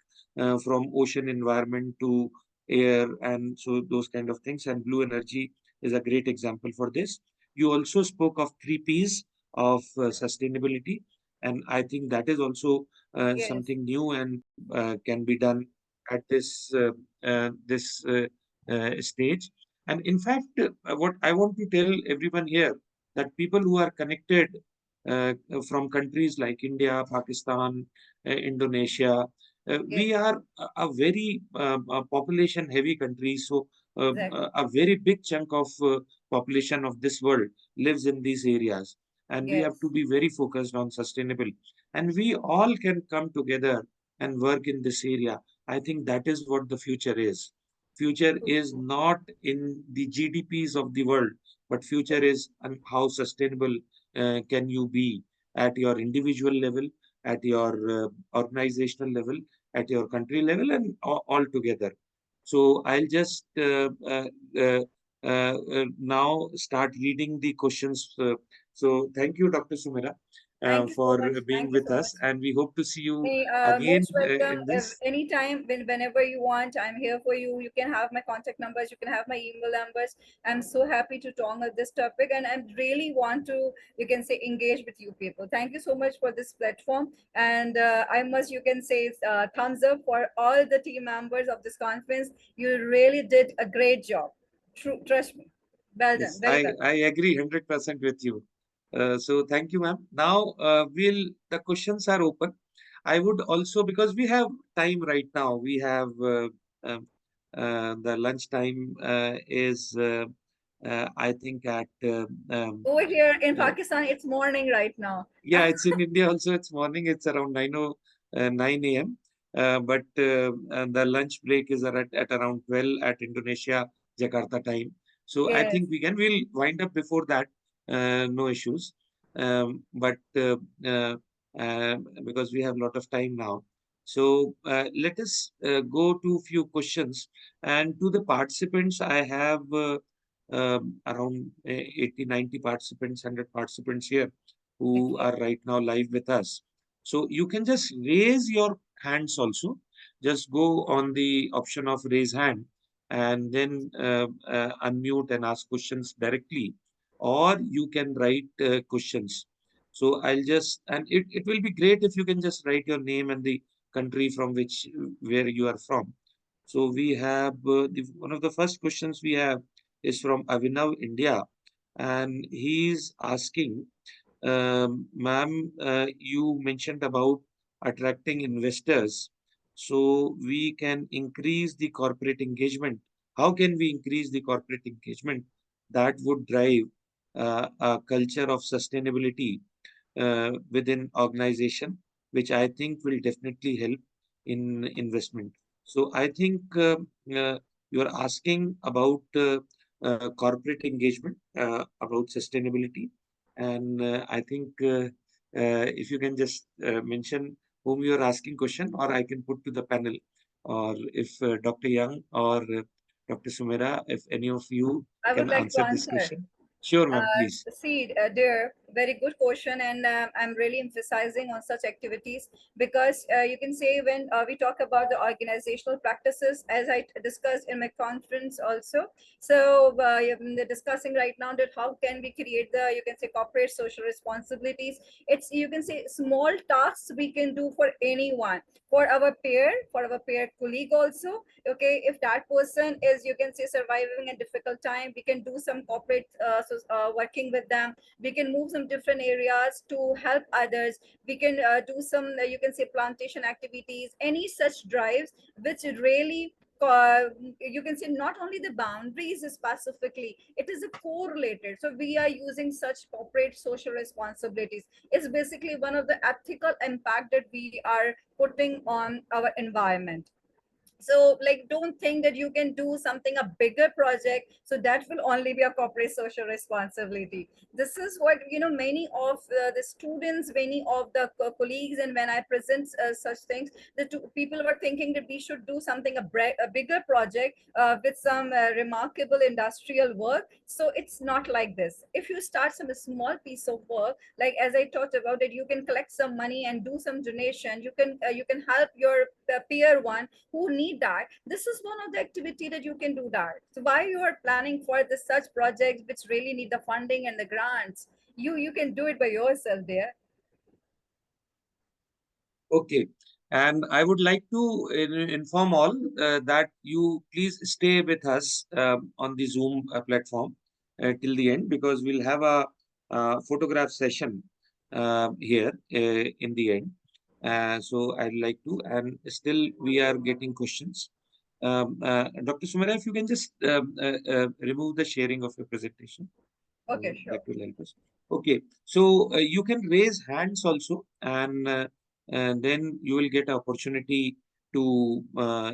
from ocean environment to air, and so those kind of things. And blue energy is a great example for this. You also spoke of 3 Ps of sustainability, and I think that is also something new and can be done at this stage. And in fact, what I want to tell everyone here, that people who are connected from countries like India, Pakistan, Indonesia, we are a very population heavy country. So a very big chunk of population of this world lives in these areas, and we have to be very focused on sustainable, and we all can come together and work in this area. I think that is what the future is. Future is not in the GDPs of the world, but future is on how sustainable can you be at your individual level, at your organizational level, at your country level, and all together. So I'll just now start reading the questions. So thank you, Dr. Sumera, for being with us, and we hope to see you again Most welcome. in this. Anytime, whenever you want, I'm here for you. You can have my contact numbers, you can have my email numbers. I'm so happy to talk on this topic, and I really want to, you can say, engage with you people. Thank you so much for this platform, and I must, you can say, thumbs up for all the team members of this conference. You really did a great job. Trust me. Well done. Yes, Very well. I agree 100% with you. So thank you, ma'am. Now the questions are open. I would also, because we have time right now, we have the lunch time is I think at over here in Pakistan, it's morning right now. Yeah, it's in India also. It's morning. It's around 9 a.m. but the lunch break is at around 12 at Indonesia, Jakarta time. So I think we'll wind up before that, no issues. But because we have a lot of time now. So let us go to few questions, and to the participants, I have around 80, 90 participants, 100 participants here who are right now live with us. So you can just raise your hands also. Just go on the option of raise hand and then unmute and ask questions directly, or you can write questions. So I'll just, and it will be great if you can just write your name and the country from where you are from. So we have one of the first questions we have is from Ivanov, India, and he's asking, ma'am, you mentioned about attracting investors, so we can increase the corporate engagement. How can we increase the corporate engagement that would drive a culture of sustainability within organization, which I think will definitely help in investment. So I think you are asking about corporate engagement, about sustainability, and I think if you can just mention whom you are asking question, or I can put to the panel, or if Dr. Young or Dr. Sumera, if any of you I would can like to answer this answer. question. Sure, ma'am, please. See, dear, very good question, and I'm really emphasizing on such activities because you can say when we talk about the organizational practices, as I discussed in my conference also. So they're discussing right now that how can we create the, you can say, corporate social responsibilities. It's, you can say, small tasks we can do for anyone, for our peer colleague also. Okay, if that person is, you can say, surviving a difficult time, we can do some corporate working with them. We can move some different areas to help others. We can do some you can say plantation activities, any such drives which really you can say not only the boundaries specifically, it is a correlated. So we are using such corporate social responsibilities. It's basically one of the ethical impact that we are putting on our environment. So like, don't think that you can do something, a bigger project, so that will only be a corporate social responsibility. This is what, you know, many of the students, many of the colleagues, and when I present such things, the people were thinking that we should do something, a bigger project with some remarkable industrial work. So it's not like this. If you start some small piece of work, like as I talked about, that you can collect some money and do some donation, you can help your peer one who need that. This is one of the activity that you can do that. So why you are planning for the such projects which really need the funding and the grants? You can do it by yourself there. Okay, and I would like to inform all that you please stay with us on the Zoom platform till the end, because we'll have a photograph session here in the end. So I'd like to, and still we are getting questions. Dr. Sumera, if you can just remove the sharing of your presentation. Okay, sure. That will help us. Okay, so you can raise hands also, and then you will get an opportunity to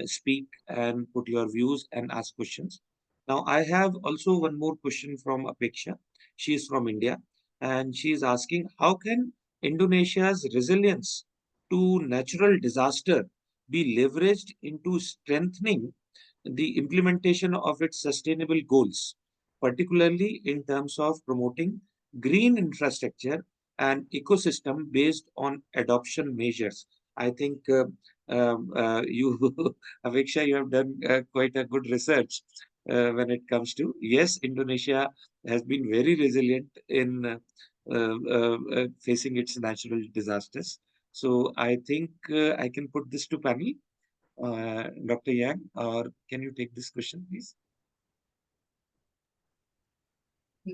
speak and put your views and ask questions. Now, I have also one more question from Apeksha. She is from India, and she is asking, how can Indonesia's resilience to natural disaster be leveraged into strengthening the implementation of its sustainable goals, particularly in terms of promoting green infrastructure and ecosystem based on adoption measures? I think you, Aveksha, you have done quite a good research when it comes to, yes, Indonesia has been very resilient in facing its natural disasters. So I think I can put this to panel. Dr. Yang, or can you take this question, please?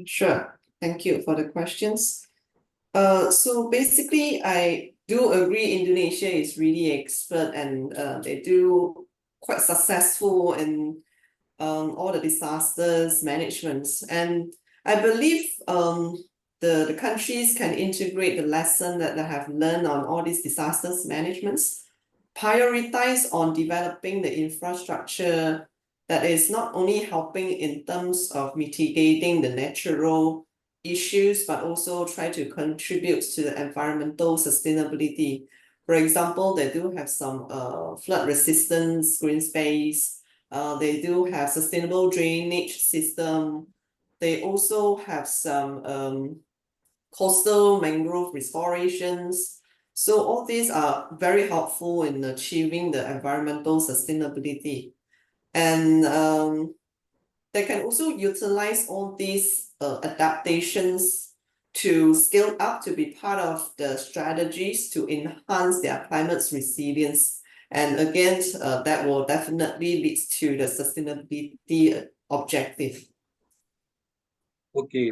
Sure. Thank you for the questions. So basically, I do agree Indonesia is really expert, and they do quite successful in all the disasters managements. And I believe the countries can integrate the lesson that they have learned on all these disasters managements prioritize on developing the infrastructure that is not only helping in terms of mitigating the natural issues, but also try to contribute to the environmental sustainability. For example, they do have some flood resistance green space. They do have sustainable drainage system. They also have some coastal mangrove restorations. So all these are very helpful in achieving the environmental sustainability. And they can also utilize all these adaptations to scale up to be part of the strategies to enhance their climate's resilience. And again, that will definitely lead to the sustainability objective. Okay,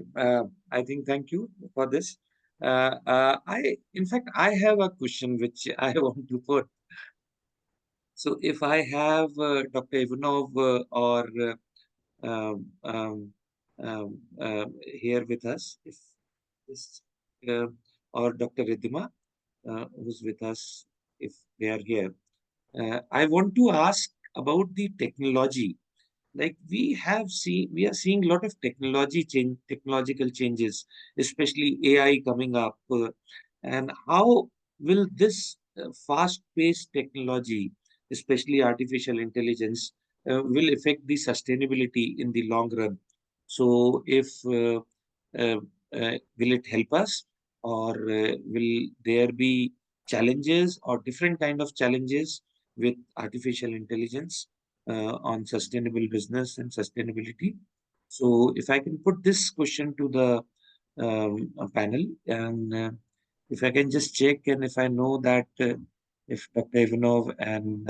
I think thank you for this. In fact, I have a question which I want to put. So if I have Dr. Ivanov or here with us, if this, or Dr. Ridhima, who's with us, if they are here, I want to ask about the technology. Like we are seeing a lot of technological changes, especially AI coming up, and how will this fast-paced technology, especially artificial intelligence, will affect the sustainability in the long run? So, if will it help us, or will there be challenges or different kind of challenges with artificial intelligence on sustainable business and sustainability? So if I can put this question to the panel, and if I can just check, and if I know that if Dr. Ivanov and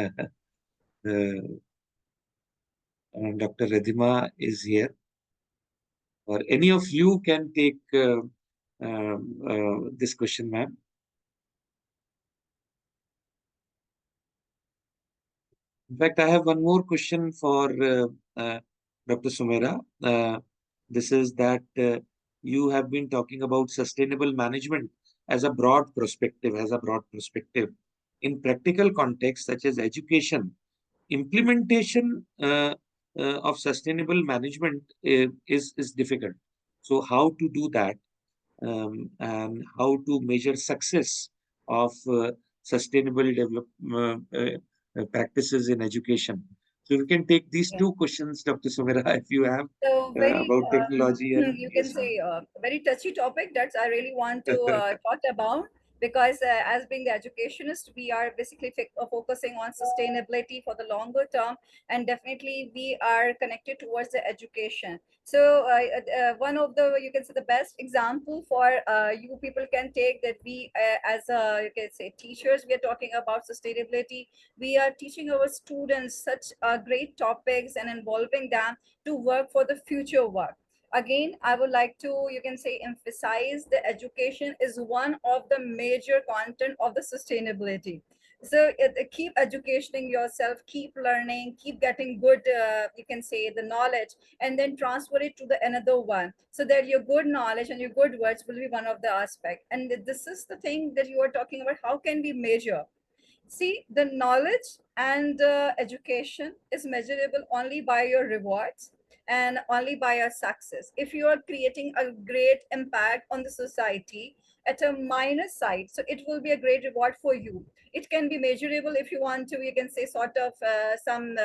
Dr. Ridhima is here, or any of you can take this question, ma'am. In fact, I have one more question for Dr. Sumera. This is that you have been talking about sustainable management as a broad perspective, In practical context, such as education, implementation of sustainable management is difficult. So how to do that, and how to measure success of sustainable development practices in education. So you can take these two questions, Dr. Sumera, if you have, So very, about technology and you can say very touchy topic that I really want to talk about, because as being the educationist, we are basically focusing on sustainability for the longer term, and definitely we are connected towards the education. So one of the, you can say, the best example for you people can take that we as you can say teachers, we are talking about sustainability. We are teaching our students such great topics and involving them to work for the future work. Again, I would like to, you can say, emphasize the education is one of the major content of the sustainability. So keep educating yourself, keep learning, keep getting good, you can say, the knowledge, and then transfer it to the another one, so that your good knowledge and your good words will be one of the aspect. And this is the thing that you are talking about. How can we measure? See, the knowledge and education is measurable only by your rewards and only by your success. If you are creating a great impact on the society at a minor side, so it will be a great reward for you. It can be measurable if you want to, you can say, sort of some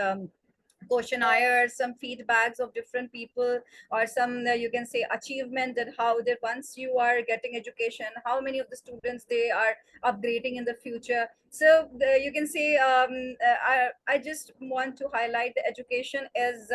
questionnaires, some feedbacks of different people, or some you can say achievement, that how that once you are getting education, how many of the students they are upgrading in the future. So you can say I just want to highlight the education is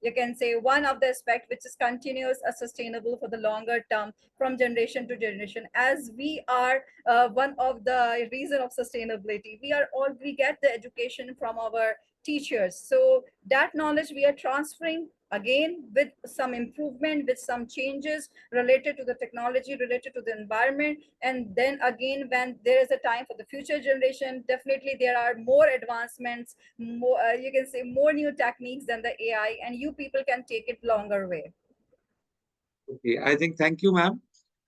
you can say one of the aspect which is continuous, sustainable for the longer term, from generation to generation. As we are one of the reason of sustainability, we get the education from our teachers. So that knowledge we are transferring, again with some improvement, with some changes related to the technology, related to the environment. And then again, when there is a time for the future generation, definitely there are more advancements, more you can say more new techniques than the AI, and you people can take it longer way. Okay, I think thank you, ma'am.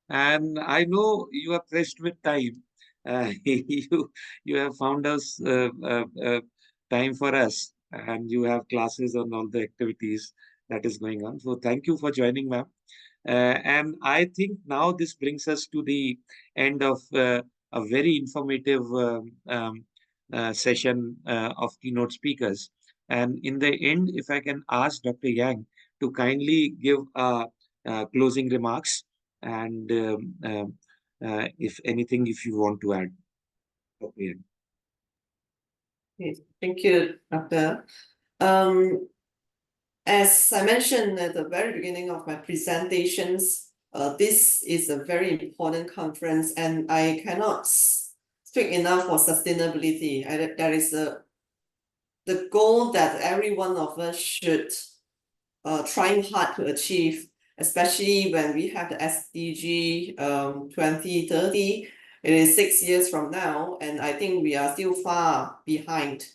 And I know you are pressed with time. you have found us time for us, and you have classes on all the activities that is going on. So thank you for joining, ma'am. And I think now this brings us to the end of a very informative session of keynote speakers. And in the end, if I can ask Dr. Yang to kindly give closing remarks, and if anything, if you want to add, Dr. Yang. Okay, thank you, Doctor. As I mentioned at the very beginning of my presentations, this is a very important conference, and I cannot speak enough for sustainability. There is the goal that every one of us should trying hard to achieve, especially when we have the SDG 2030. It is 6 years from now, and I think we are still far behind.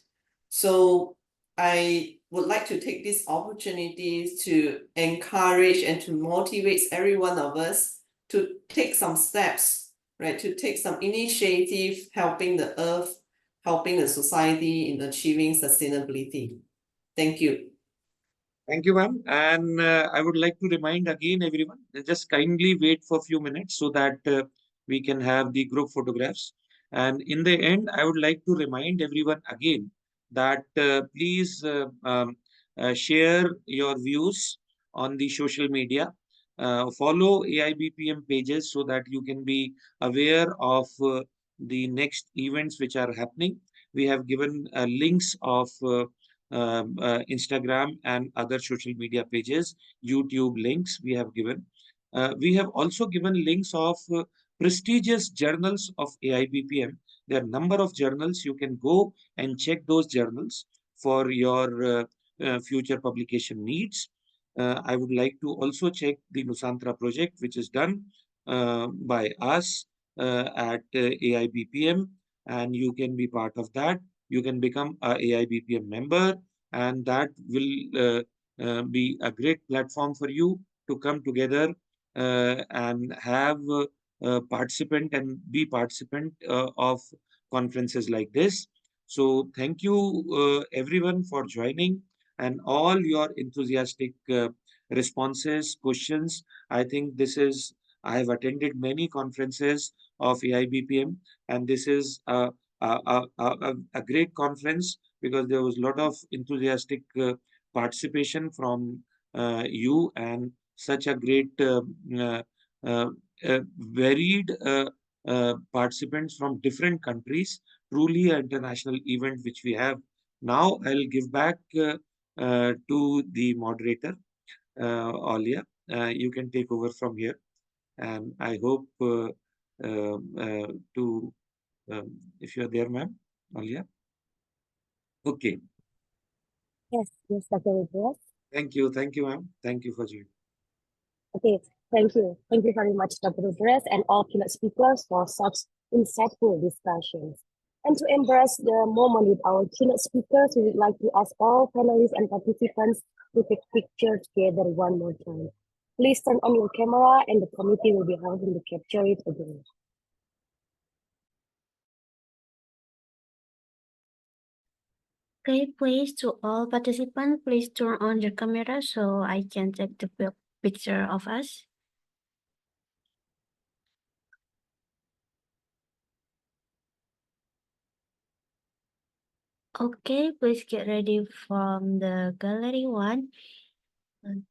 So I would like to take this opportunity to encourage and to motivate every one of us to take some steps, right? To take some initiative, helping the earth, helping the society in achieving sustainability. Thank you. Thank you, ma'am. And I would like to remind again everyone, just kindly wait for a few minutes so that we can have the group photographs. And in the end, I would like to remind everyone again that please share your views on the social media. Follow AIBPM pages so that you can be aware of the next events which are happening. We have given links of Instagram and other social media pages, YouTube links we have given. We have also given links of prestigious journals of AIBPM. There are a number of journals. You can go and check those journals for your future publication needs. I would like to also check the Nusantra project, which is done by us at AIBPM, and you can be part of that. You can become a AIBPM member, and that will be a great platform for you to come together and have participant and be participant of conferences like this. So thank you everyone for joining and all your enthusiastic responses, questions. I think I have attended many conferences of AIBPM, and this is a great conference because there was a lot of enthusiastic participation from you, and such a great varied participants from different countries. Truly an international event which we have. Now I'll give back to the moderator, Alia. You can take over from here, and I hope if you are there, ma'am, Alia. Okay. Yes, Dr. Ridhima. Thank you, ma'am. Thank you for joining. Okay, thank you. Thank you very much, Dr. Ridhima, and all keynote speakers for such insightful discussions. And to embrace the moment with our keynote speakers, we would like to ask all panelists and participants to take picture together one more time. Please turn on your camera and the committee will be helping to capture it again. Okay, please to all participants, please turn on your camera so I can take the picture of us. Okay, please get ready from the gallery one.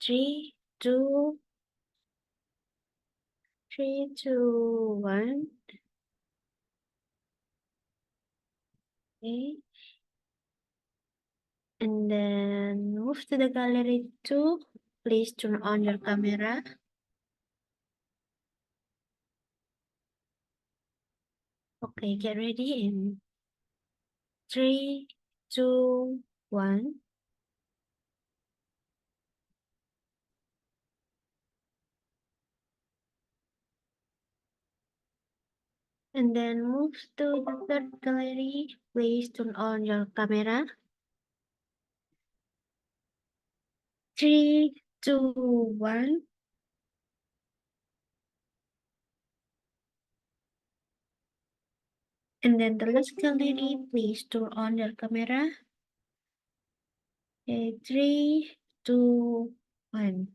3, 2, 1. Okay. And then move to the gallery 2. Please turn on your camera. Okay, get ready in 3, 2, 1. And then move to the third gallery. Please turn on your camera. 3, 2, 1. And then the last lady, please turn on your camera. Okay, 3, 2, 1.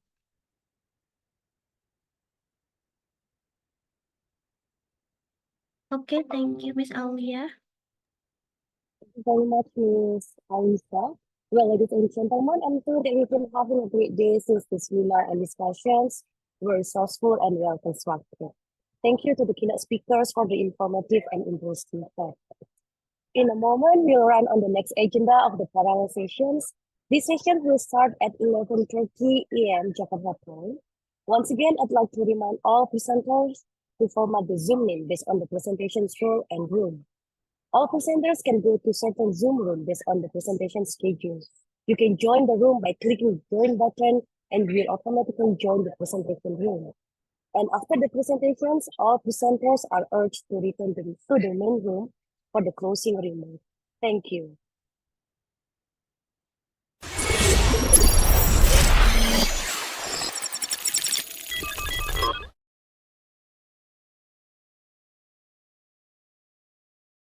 Okay, thank you, Miss Alia. Thank you very much, Ms. Alisa. Well, ladies and gentlemen, I'm sure that we've been having a great day since the seminar and discussions were resourceful and well constructed. Thank you to the keynote speakers for the informative and interesting talk. In a moment, we'll run on the next agenda of the parallel sessions. This session will start at 11:30 a.m. Jakarta time. Once again, I'd like to remind all presenters to format the Zoom link based on the presentation role and room. All presenters can go to certain Zoom room based on the presentation schedule. You can join the room by clicking the join button and you will automatically join the presentation room. And after the presentations, all presenters are urged to return to the main room for the closing remarks. Thank you.